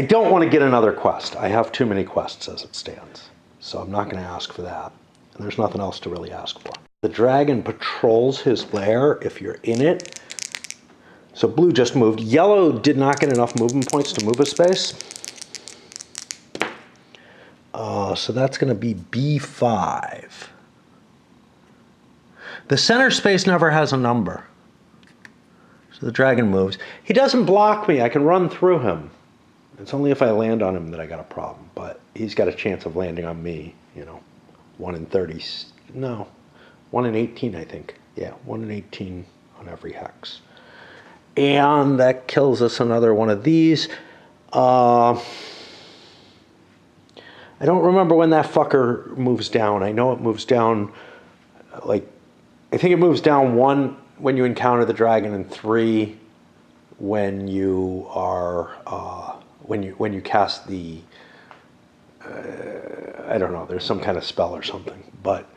don't want to get another quest. I have too many quests as it stands. So I'm not going to ask for that. And there's nothing else to really ask for. The dragon patrols his lair if you're in it. So blue just moved. Yellow did not get enough movement points to move a space. So that's going to be B5. The center space never has a number. So the dragon moves. He doesn't block me. I can run through him. It's only if I land on him that I got a problem. But he's got a chance of landing on me, 1 in 30. No, 1 in 18, I think. Yeah, 1 in 18 on every hex. And that kills us another one of these. I don't remember when that fucker moves down. I know it moves down, I think it moves down 1 when you encounter the dragon and 3 when you are, when you cast the, I don't know, there's some kind of spell or something. But,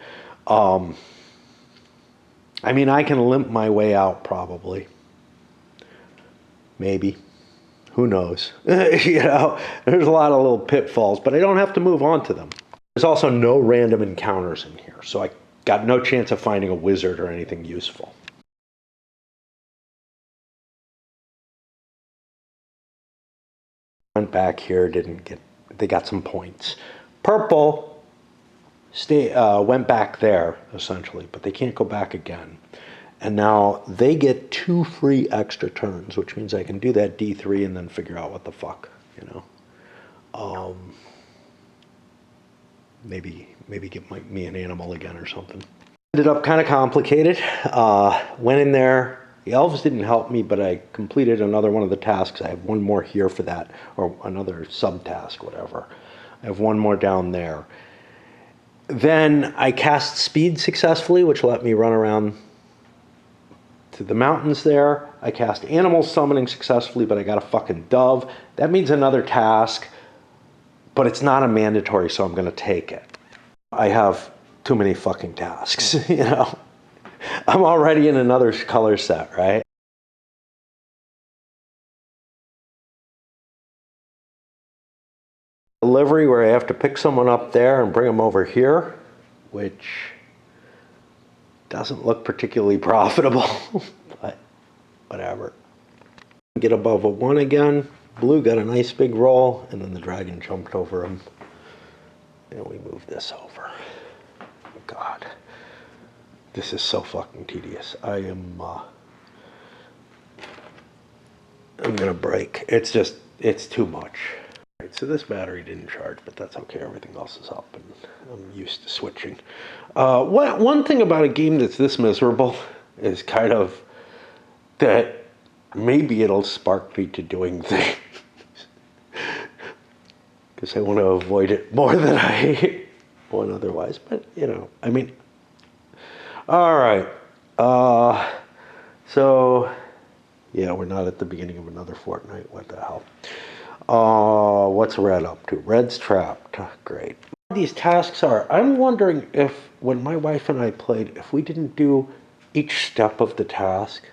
I mean, I can limp my way out probably. Maybe. Who knows? There's a lot of little pitfalls, but I don't have to move on to them. There's also no random encounters in here, so I got no chance of finding a wizard or anything useful. Went back here, they got some points. Purple went back there, essentially, but they can't go back again. And now they get 2 free extra turns, which means I can do that D3 and then figure out what the fuck, Maybe get me an animal again or something. Ended up kind of complicated. Went in there. The elves didn't help me, but I completed another one of the tasks. I have one more here for that, or another subtask, whatever. I have one more down there. Then I cast speed successfully, which let me run around to the mountains there. I cast animal summoning successfully, but I got a fucking dove. That means another task, but it's not a mandatory, so I'm going to take it. I have too many fucking tasks, I'm already in another color set, right? Delivery where I have to pick someone up there and bring them over here, which doesn't look particularly profitable, but whatever. Get above a 1 again. Blue got a nice big roll, and then the dragon jumped over him. And we move this over. God. This is so fucking tedious. I'm gonna break. It's too much. All right, so this battery didn't charge, but that's okay. Everything else is up, and I'm used to switching. One thing about a game that's this miserable is kind of that maybe it'll spark me to doing things. Because I want to avoid it more than I would otherwise. But, I mean, all right. So, yeah, we're not at the beginning of another fortnight. What the hell? What's Red up to? Red's trapped. Great. These tasks are, I'm wondering if, when my wife and I played, if we didn't do each step of the task,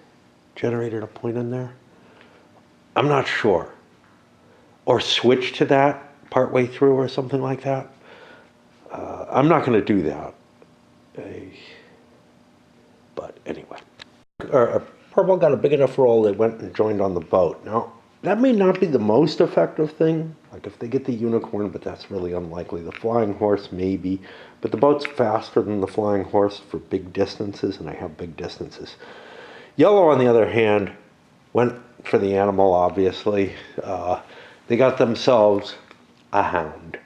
generated a point in there. I'm not sure. Or switch to that partway through or something like that. I'm not going to do that. But anyway. Purple got a big enough roll, they went and joined on the boat. Now, that may not be the most effective thing. Like if they get the unicorn, but that's really unlikely. The flying horse, maybe. But the boat's faster than the flying horse for big distances, and I have big distances. Yellow, on the other hand, went for the animal, obviously. They got themselves a hound,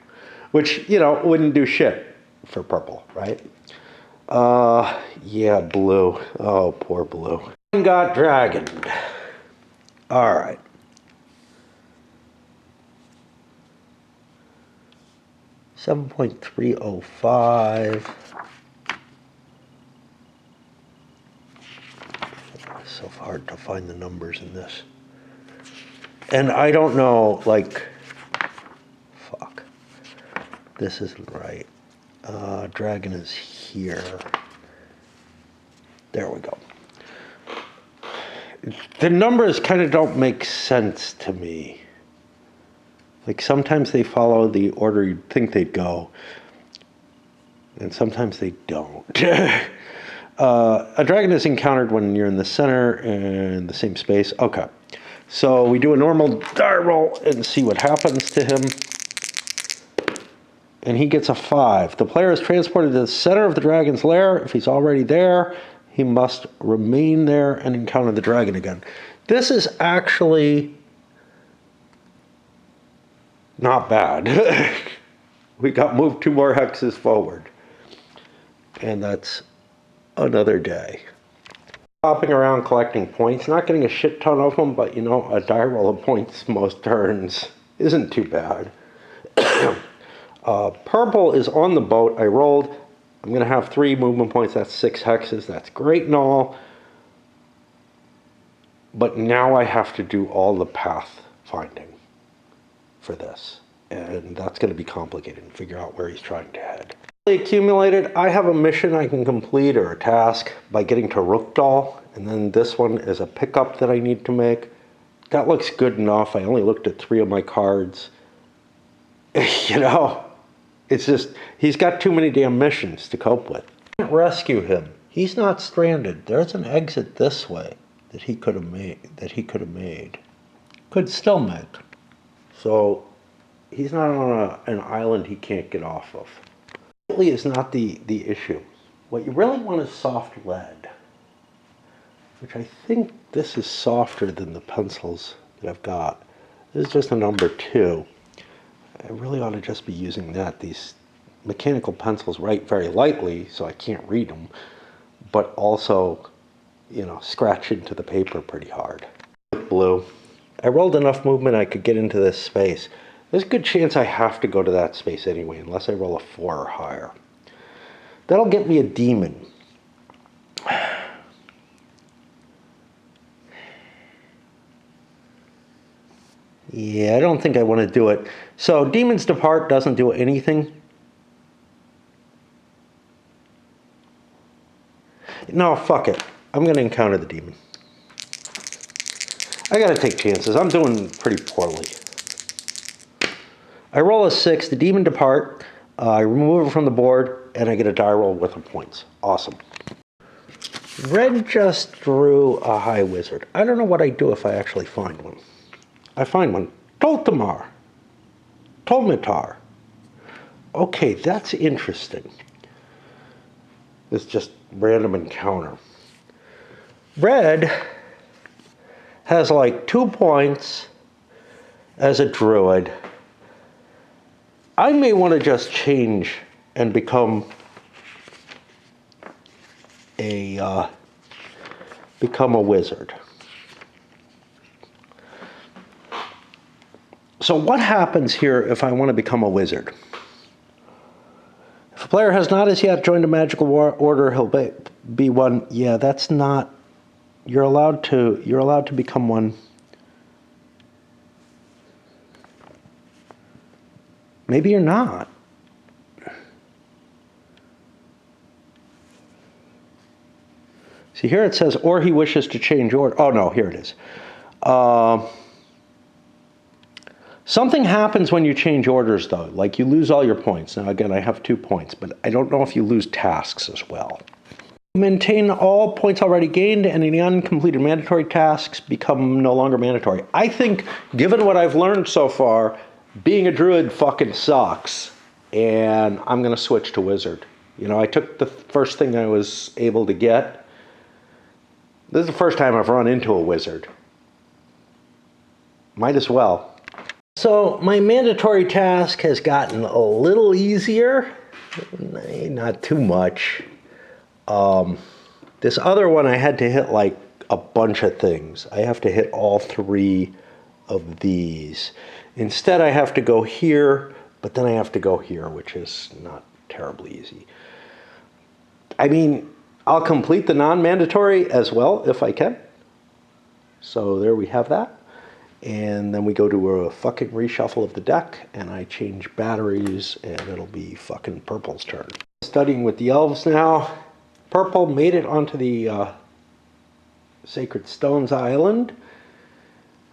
which, wouldn't do shit for purple, right? Yeah, blue. Oh, poor blue. Got dragoned. All right. $7.305. It's so hard to find the numbers in this. And I don't know, like, fuck. This isn't right. Dragon is here. There we go. The numbers kind of don't make sense to me. Like sometimes they follow the order you'd think they'd go, and sometimes they don't. A dragon is encountered when you're in the center and the same space. Okay. So we do a normal die roll and see what happens to him. And he gets a 5. The player is transported to the center of the dragon's lair. If he's already there, he must remain there and encounter the dragon again. This is actually not bad. We got moved 2 more hexes forward. And that's another day. Hopping around collecting points, not getting a shit ton of them, but a die roll of points most turns isn't too bad. Purple is on the boat. I rolled. I'm going to have 3 movement points. That's 6 hexes. That's great and all. But now I have to do all the path finding for this. And that's going to be complicated and figure out where he's trying to head. Accumulated, I have a mission I can complete or a task by getting to Rookdal. And then this one is a pickup that I need to make. That looks good enough. I only looked at 3 of my cards. It's just, he's got too many damn missions to cope with. I can't rescue him. He's not stranded. There's an exit this way that he could have made. Could still make. So he's not on an island he can't get off of. Really is not the issue. What you really want is soft lead, which I think this is softer than the pencils that I've got. This is just a number 2. I really ought to just be using that. These mechanical pencils write very lightly, so I can't read them, but also, scratch into the paper pretty hard. Blue. I rolled enough movement I could get into this space. There's a good chance I have to go to that space anyway, unless I roll a 4 or higher. That'll get me a demon. Yeah, I don't think I want to do it. So Demons Depart doesn't do anything. No, fuck it. I'm going to encounter the demon. I got to take chances. I'm doing pretty poorly. I roll a 6. The Demon Depart. I remove it from the board, and I get a die roll with the points. Awesome. Red just drew a High Wizard. I don't know what I'd do if I actually find one. I find one. Toltamar. Tolmitar. Okay, that's interesting. It's just random encounter. Red has like 2 points as a druid. I may want to just change and become a wizard. So what happens here if I want to become a wizard? If a player has not as yet joined a magical order, he'll be one. Yeah, that's not. You're allowed to become one. Maybe you're not. See, here it says, or he wishes to change order. Oh, no, here it is. Something happens when you change orders, though. Like, you lose all your points. Now, again, I have 2 points, but I don't know if you lose tasks as well. Maintain all points already gained, and any uncompleted mandatory tasks become no longer mandatory. I think, given what I've learned so far, being a druid fucking sucks, and I'm going to switch to wizard. You know, I took the first thing I was able to get. This is the first time I've run into a wizard. Might as well. So my mandatory task has gotten a little easier, not too much. This other one I had to hit like a bunch of things. I have to hit all 3 of these. Instead I have to go here, but then I have to go here, which is not terribly easy. I mean, I'll complete the non-mandatory as well if I can. So there we have that. And then we go to a fucking reshuffle of the deck, and I change batteries, and it'll be fucking Purple's turn. Studying with the elves now. Purple made it onto the Sacred Stones Island.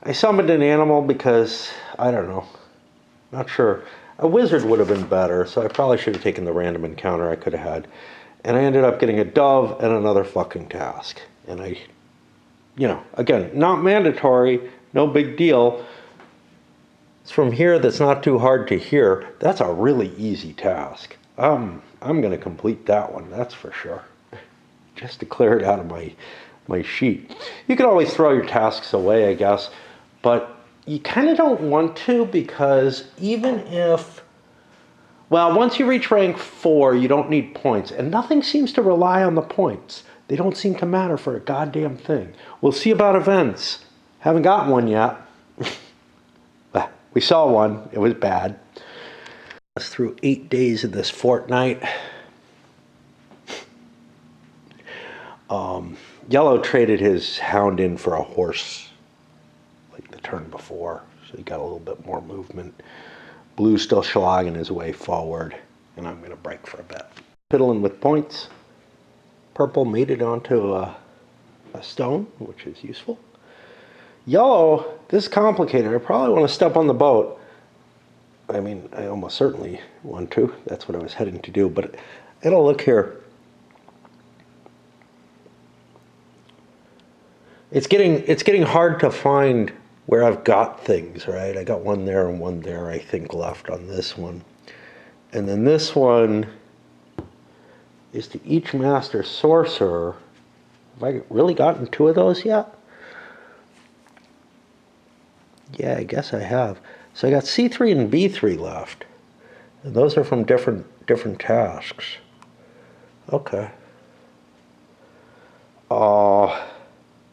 I summoned an animal because, I don't know, not sure. A wizard would have been better, so I probably should have taken the random encounter I could have had. And I ended up getting a dove and another fucking task. And I, you know, again, not mandatory, no big deal. It's from here that's not too hard to here. That's a really easy task. I'm going to complete that one, that's for sure. Just to clear it out of my sheet. You can always throw your tasks away, I guess, but you kind of don't want to, because even if, well, once you reach rank 4, you don't need points, and nothing seems to rely on the points. They don't seem to matter for a goddamn thing. We'll see about events. Haven't gotten one yet. We saw one. It was bad. Through 8 days of this fortnight. Yellow traded his hound in for a horse like the turn before, so he got a little bit more movement. Blue's still slogging his way forward, and I'm going to break for a bit. Fiddling with points. Purple made it onto a stone, which is useful. Yellow, this is complicated. I probably want to step on the boat. I mean, I almost certainly want to. That's what I was heading to do, but it'll look here. It's getting hard to find where I've got things, right? I got one there and one there, I think, left on this one. And then this one is to each master sorcerer. Have I really gotten 2 of those yet? Yeah, I guess I have. So I got C3 and B3 left. And those are from different tasks. Okay.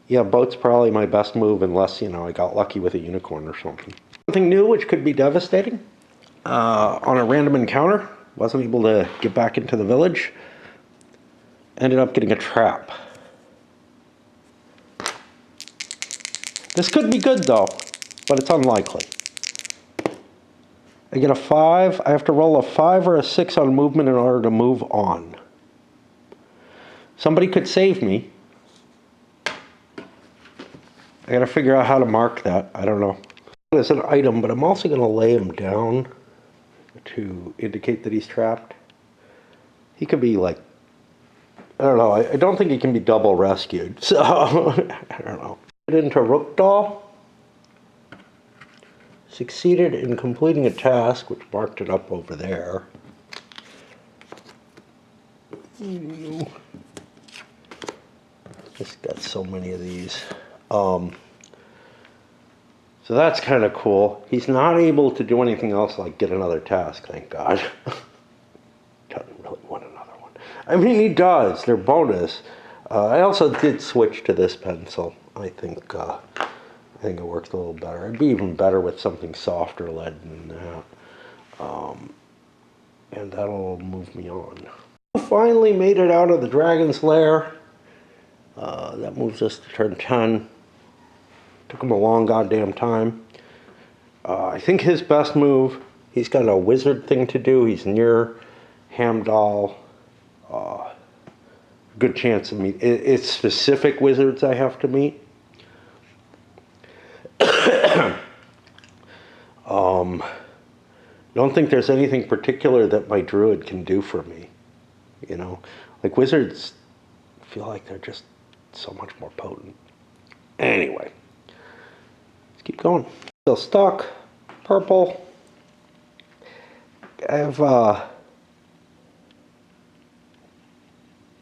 Yeah, boat's probably my best move unless, you know, I got lucky with a unicorn or something. Something new which could be devastating. On a random encounter, wasn't able to get back into the village. Ended up getting a trap. This could be good though, but it's unlikely. I get a 5. I have to roll a 5 or a 6 on movement in order to move on. Somebody could save me. I gotta figure out how to mark that. I don't know. It's an item, but I'm also gonna lay him down to indicate that he's trapped. He could be like, I don't know. I don't think he can be double rescued. So, I don't know. Into Rookdal. Succeeded in completing a task, which marked it up over there. Just got so many of these. So that's kind of cool. He's not able to do anything else like get another task, thank God. Doesn't really want another one. I mean, he does. They're bonus. I also did switch to this pencil. I think it works a little better. It'd be even better with something softer lead than that. And that'll move me on. Finally made it out of the dragon's lair. That moves us to turn 10. Took him a long goddamn time. I think his best move, he's got a wizard thing to do. He's near Hamdall. Good chance of meet. It's specific wizards I have to meet. don't think there's anything particular that my druid can do for me. You know, like wizards feel like they're just so much more potent. Anyway, let's keep going. Still stuck. Purple. I've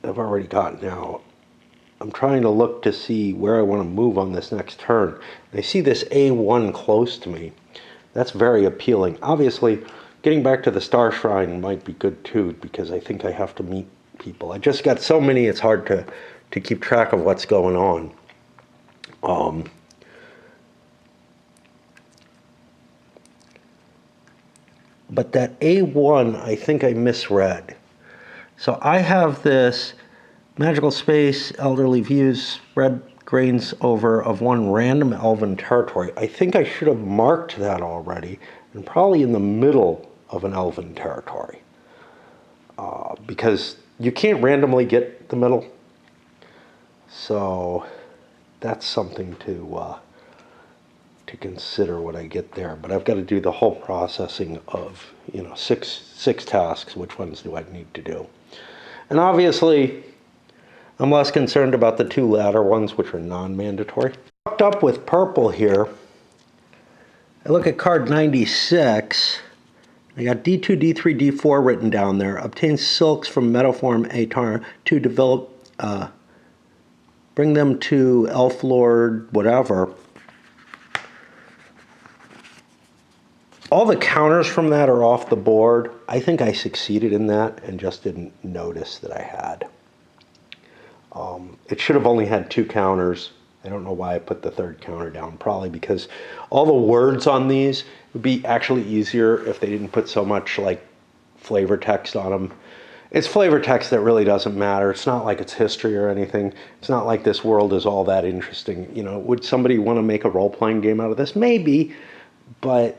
already gotten out. I'm trying to look to see where I want to move on this next turn. I see this A1 close to me. That's very appealing. Obviously, getting back to the Star Shrine might be good too, because I think I have to meet people. I just got so many, it's hard to keep track of what's going on. But that A1, I think I misread. So I have this magical space, elderly views, spread grains over of one random elven territory. I think I should have marked that already, and probably in the middle of an elven territory. Because you can't randomly get the middle. So that's something to consider when I get there. But I've got to do the whole processing of, you know, six tasks. Which ones do I need to do? And obviously, I'm less concerned about the two latter ones, which are non-mandatory. Fucked up with purple here. I look at card 96. I got D2, D3, D4 written down there. Obtain silks from Metaform Atar to develop, bring them to Elf Lord, whatever. All the counters from that are off the board. I think I succeeded in that and just didn't notice that I had. It should have only had 2 counters. I don't know why I put the third counter down. Probably because all the words on these would be actually easier if they didn't put so much like flavor text on them. It's flavor text that really doesn't matter. It's not like it's history or anything. It's not like this world is all that interesting. You know, would somebody want to make a role-playing game out of this? Maybe, but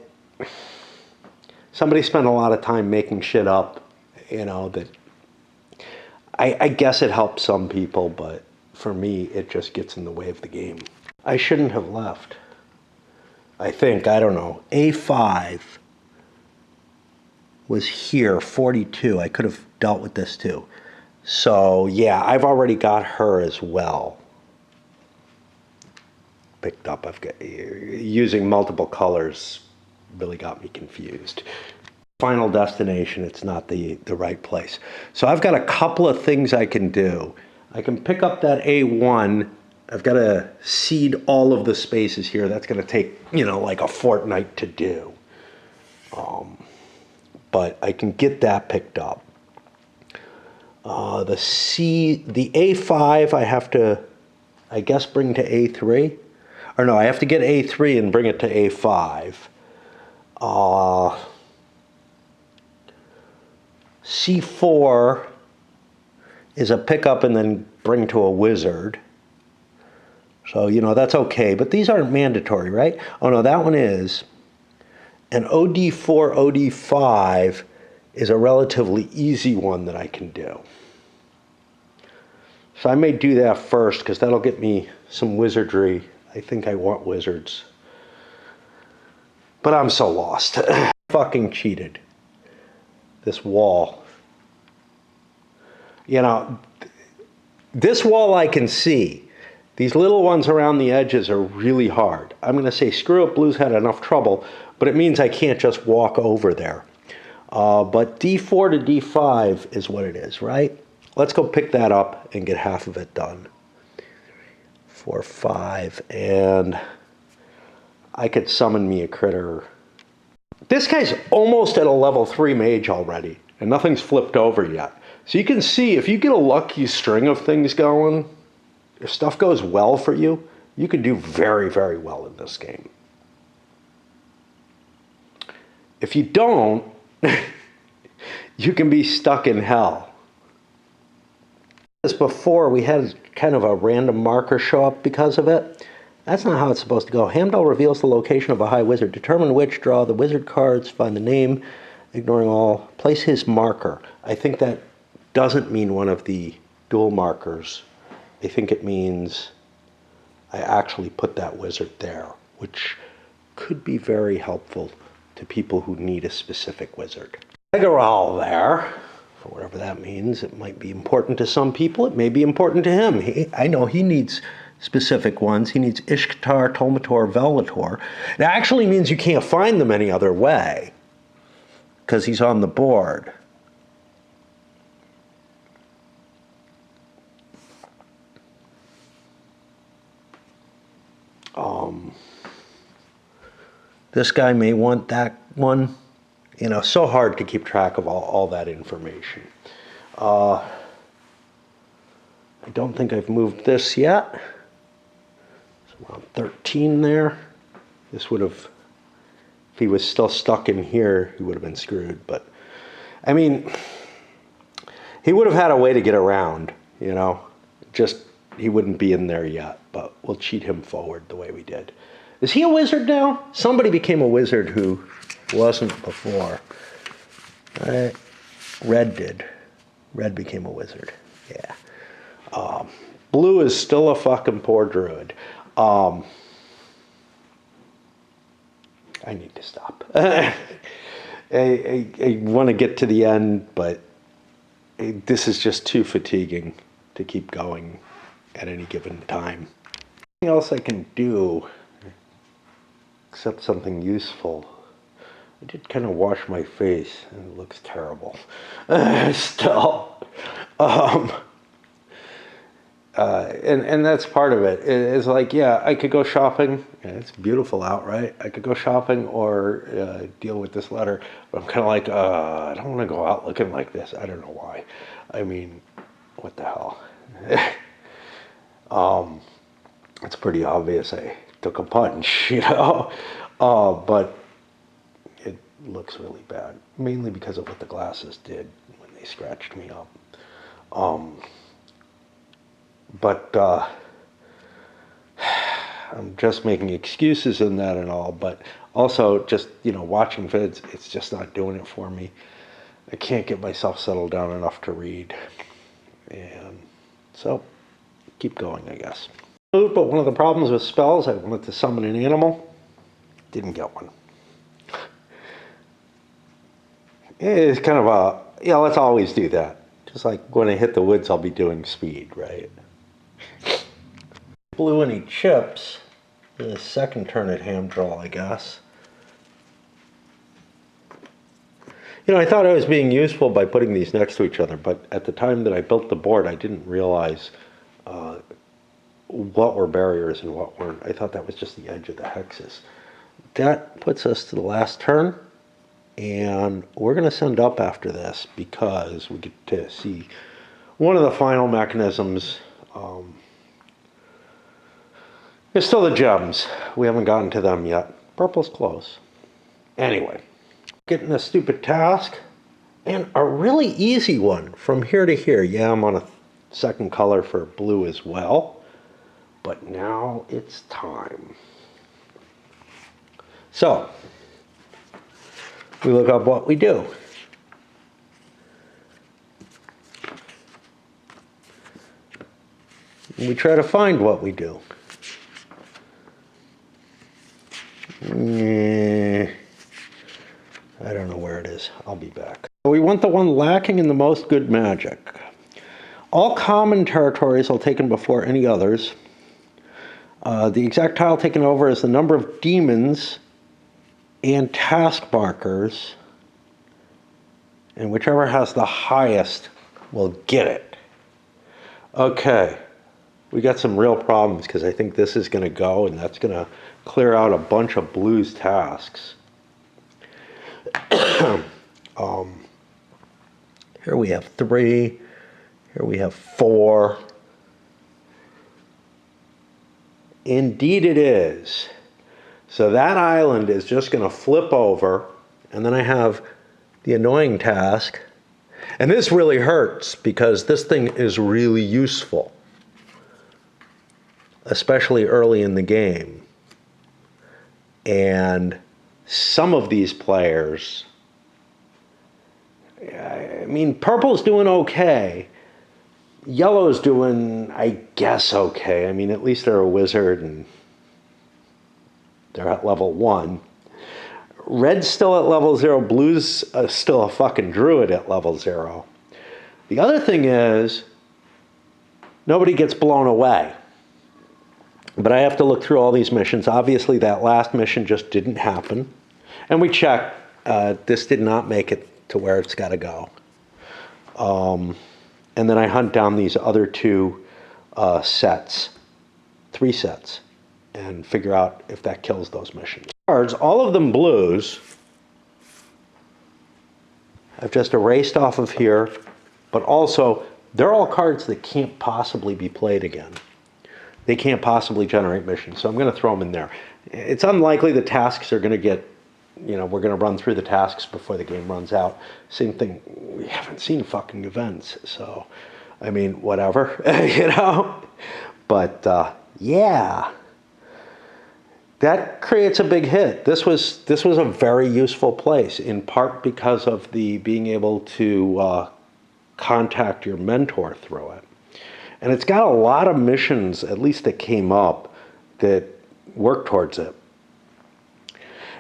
somebody spent a lot of time making shit up, you know, that I guess it helps some people, but for me, it just gets in the way of the game. I shouldn't have left. I think, I don't know. A5 was here, 42. I could have dealt with this too. So yeah, I've already got her as well. Picked up, I've got, using multiple colors really got me confused. Final destination, it's not the right place. So I've got a couple of things I can do. I can pick up that A1. I've got to seed all of the spaces here. That's going to take, you know, like a fortnight to do. But I can get that picked up. The A5 I have to, I guess, bring to A3. Or no, I have to get A3 and bring it to A5. C4 is a pickup and then bring to a wizard. So, you know, that's okay. But these aren't mandatory, right? Oh, no, that one is. And OD4, OD5 is a relatively easy one that I can do. So I may do that first because that'll get me some wizardry. I think I want wizards. But I'm so lost. Fucking cheated. This wall. You know, this wall I can see. These little ones around the edges are really hard. I'm going to say screw it, Blue's had enough trouble, but it means I can't just walk over there. But D4 to D5 is what it is, right? Let's go pick that up and get half of it done. 4, 5, and I could summon me a critter. This guy's almost at a level 3 mage already, and nothing's flipped over yet. So you can see, if you get a lucky string of things going, if stuff goes well for you, you can do very, very well in this game. If you don't, you can be stuck in hell. As before, we had kind of a random marker show up because of it. That's not how it's supposed to go. Hamdall reveals the location of a high wizard. Determine which, draw the wizard cards, find the name, ignoring all, place his marker. I think that doesn't mean one of the dual markers. I think it means I actually put that wizard there, which could be very helpful to people who need a specific wizard. Eggaral there, for whatever that means. It might be important to some people. It may be important to him. I know he needs specific ones. He needs Ishtar, Tolmator, Velator. It actually means you can't find them any other way because he's on the board. This guy may want that one. You know, so hard to keep track of all that information. I don't think I've moved this yet. It's around 13 there. This would have, if he was still stuck in here, he would have been screwed. But, I mean, he would have had a way to get around, you know. Just, he wouldn't be in there yet. But we'll cheat him forward the way we did. Is he a wizard now? Somebody became a wizard who wasn't before. Red did. Red became a wizard. Yeah. Blue is still a fucking poor druid. I need to stop. I want to get to the end, but this is just too fatiguing to keep going at any given time. Nothing else I can do except something useful. I did kind of wash my face, and it looks terrible. Still. And that's part of it. It's like, yeah, I could go shopping. Yeah, it's beautiful out, right? I could go shopping or deal with this letter. But I'm kind of like, I don't want to go out looking like this. I don't know why. I mean, what the hell? It's pretty obvious I took a punch, you know? But it looks really bad, mainly because of what the glasses did when they scratched me up. But I'm just making excuses in that and all, but also just, you know, watching vids, it's just not doing it for me. I can't get myself settled down enough to read. And so, keep going, I guess. But one of the problems with spells, I wanted to summon an animal. Didn't get one. It's kind of a, yeah, let's always do that. Just like when I hit the woods, I'll be doing speed, right? Blew any chips. The second turn at hand draw, I guess. You know, I thought I was being useful by putting these next to each other, but at the time that I built the board, I didn't realize what were barriers and what weren't. I thought that was just the edge of the hexes. That puts us to the last turn, and we're going to send up after this because we get to see one of the final mechanisms. It's still the gems. We haven't gotten to them yet. Purple's close. Anyway, getting a stupid task, and a really easy one from here to here. Yeah, I'm on a second color for blue as well. But now it's time. So, we look up what we do. We try to find what we do. I don't know where it is. I'll be back. We want the one lacking in the most good magic. All common territories are taken before any others. The exact tile taken over is the number of demons and task markers, and whichever has the highest will get it. Okay, we got some real problems because I think this is going to go, and that's going to clear out a bunch of blues tasks. Here we have 3. Here we have 4. Indeed it is. So that island is just going to flip over, and then I have the annoying task. And this really hurts because this thing is really useful, especially early in the game. And some of these players, I mean, purple's doing okay. Yellow's doing, I guess, okay. I mean, at least they're a wizard and they're at level 1. Red's still at level 0. Blue's still a fucking druid at level 0. The other thing is, nobody gets blown away. But I have to look through all these missions. Obviously, that last mission just didn't happen. And we checked. This did not make it to where it's got to go. And then I hunt down these other two sets, 3 sets, and figure out if that kills those missions. Cards, all of them blues, I've just erased off of here, but also they're all cards that can't possibly be played again. They can't possibly generate missions, so I'm going to throw them in there. It's unlikely the tasks are going to get, we're going to run through the tasks before the game runs out. Same thing, we haven't seen fucking events, so, I mean, whatever, But, yeah. That creates a big hit. This was a very useful place, in part because of the being able to contact your mentor through it. And it's got a lot of missions, at least that came up, that work towards it.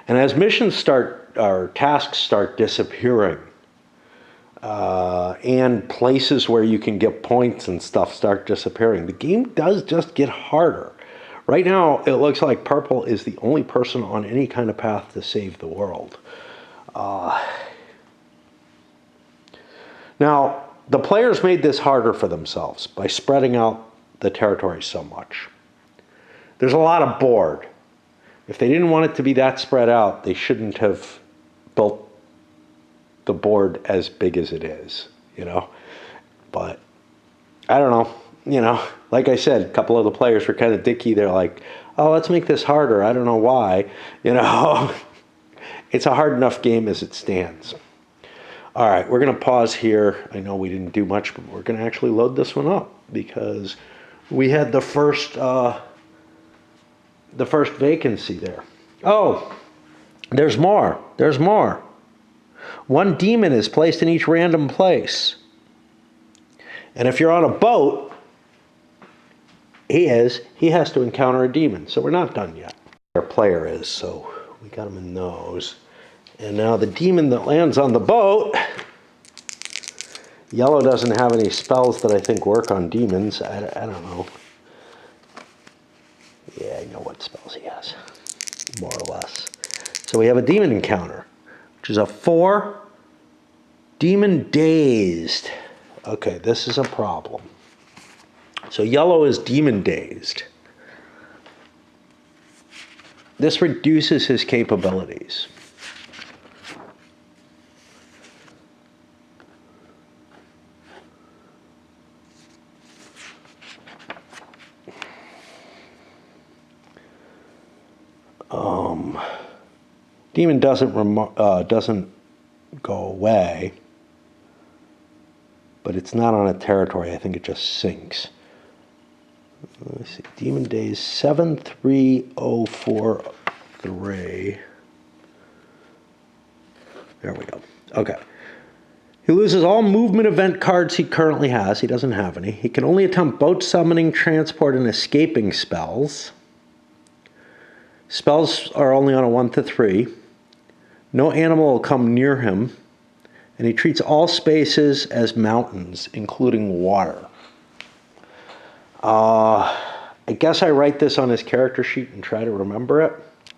And as missions or tasks start disappearing, and places where you can get points and stuff start disappearing, the game does just get harder. Right now, it looks like purple is the only person on any kind of path to save the world. Now, the players made this harder for themselves by spreading out the territory so much. There's a lot of board. If they didn't want it to be that spread out, they shouldn't have built the board as big as it is, But I don't know, like I said, a couple of the players were kind of dicky. They're like, oh, let's make this harder. I don't know why, It's a hard enough game as it stands. All right, we're going to pause here. I know we didn't do much, but we're going to actually load this one up because we had the first vacancy there. Oh, there's more. There's more. 1 demon is placed in each random place. And if you're on a boat, he has to encounter a demon. So we're not done yet. Our player is, so we got him in those. And now the demon that lands on the boat, yellow doesn't have any spells that I think work on demons. I don't know. Yeah, I know what spells he has, more or less. So we have a demon encounter, which is a 4, demon dazed. Okay, this is a problem. So yellow is demon dazed. This reduces his capabilities. Demon doesn't go away, but it's not on a territory. I think it just sinks. Let's see. Demon days 73043. There we go. Okay. He loses all movement event cards he currently has. He doesn't have any. He can only attempt boat summoning, transport, and escaping spells. Spells are only on a 1 to 3. No animal will come near him. And he treats all spaces as mountains, including water. I guess I write this on his character sheet and try to remember it.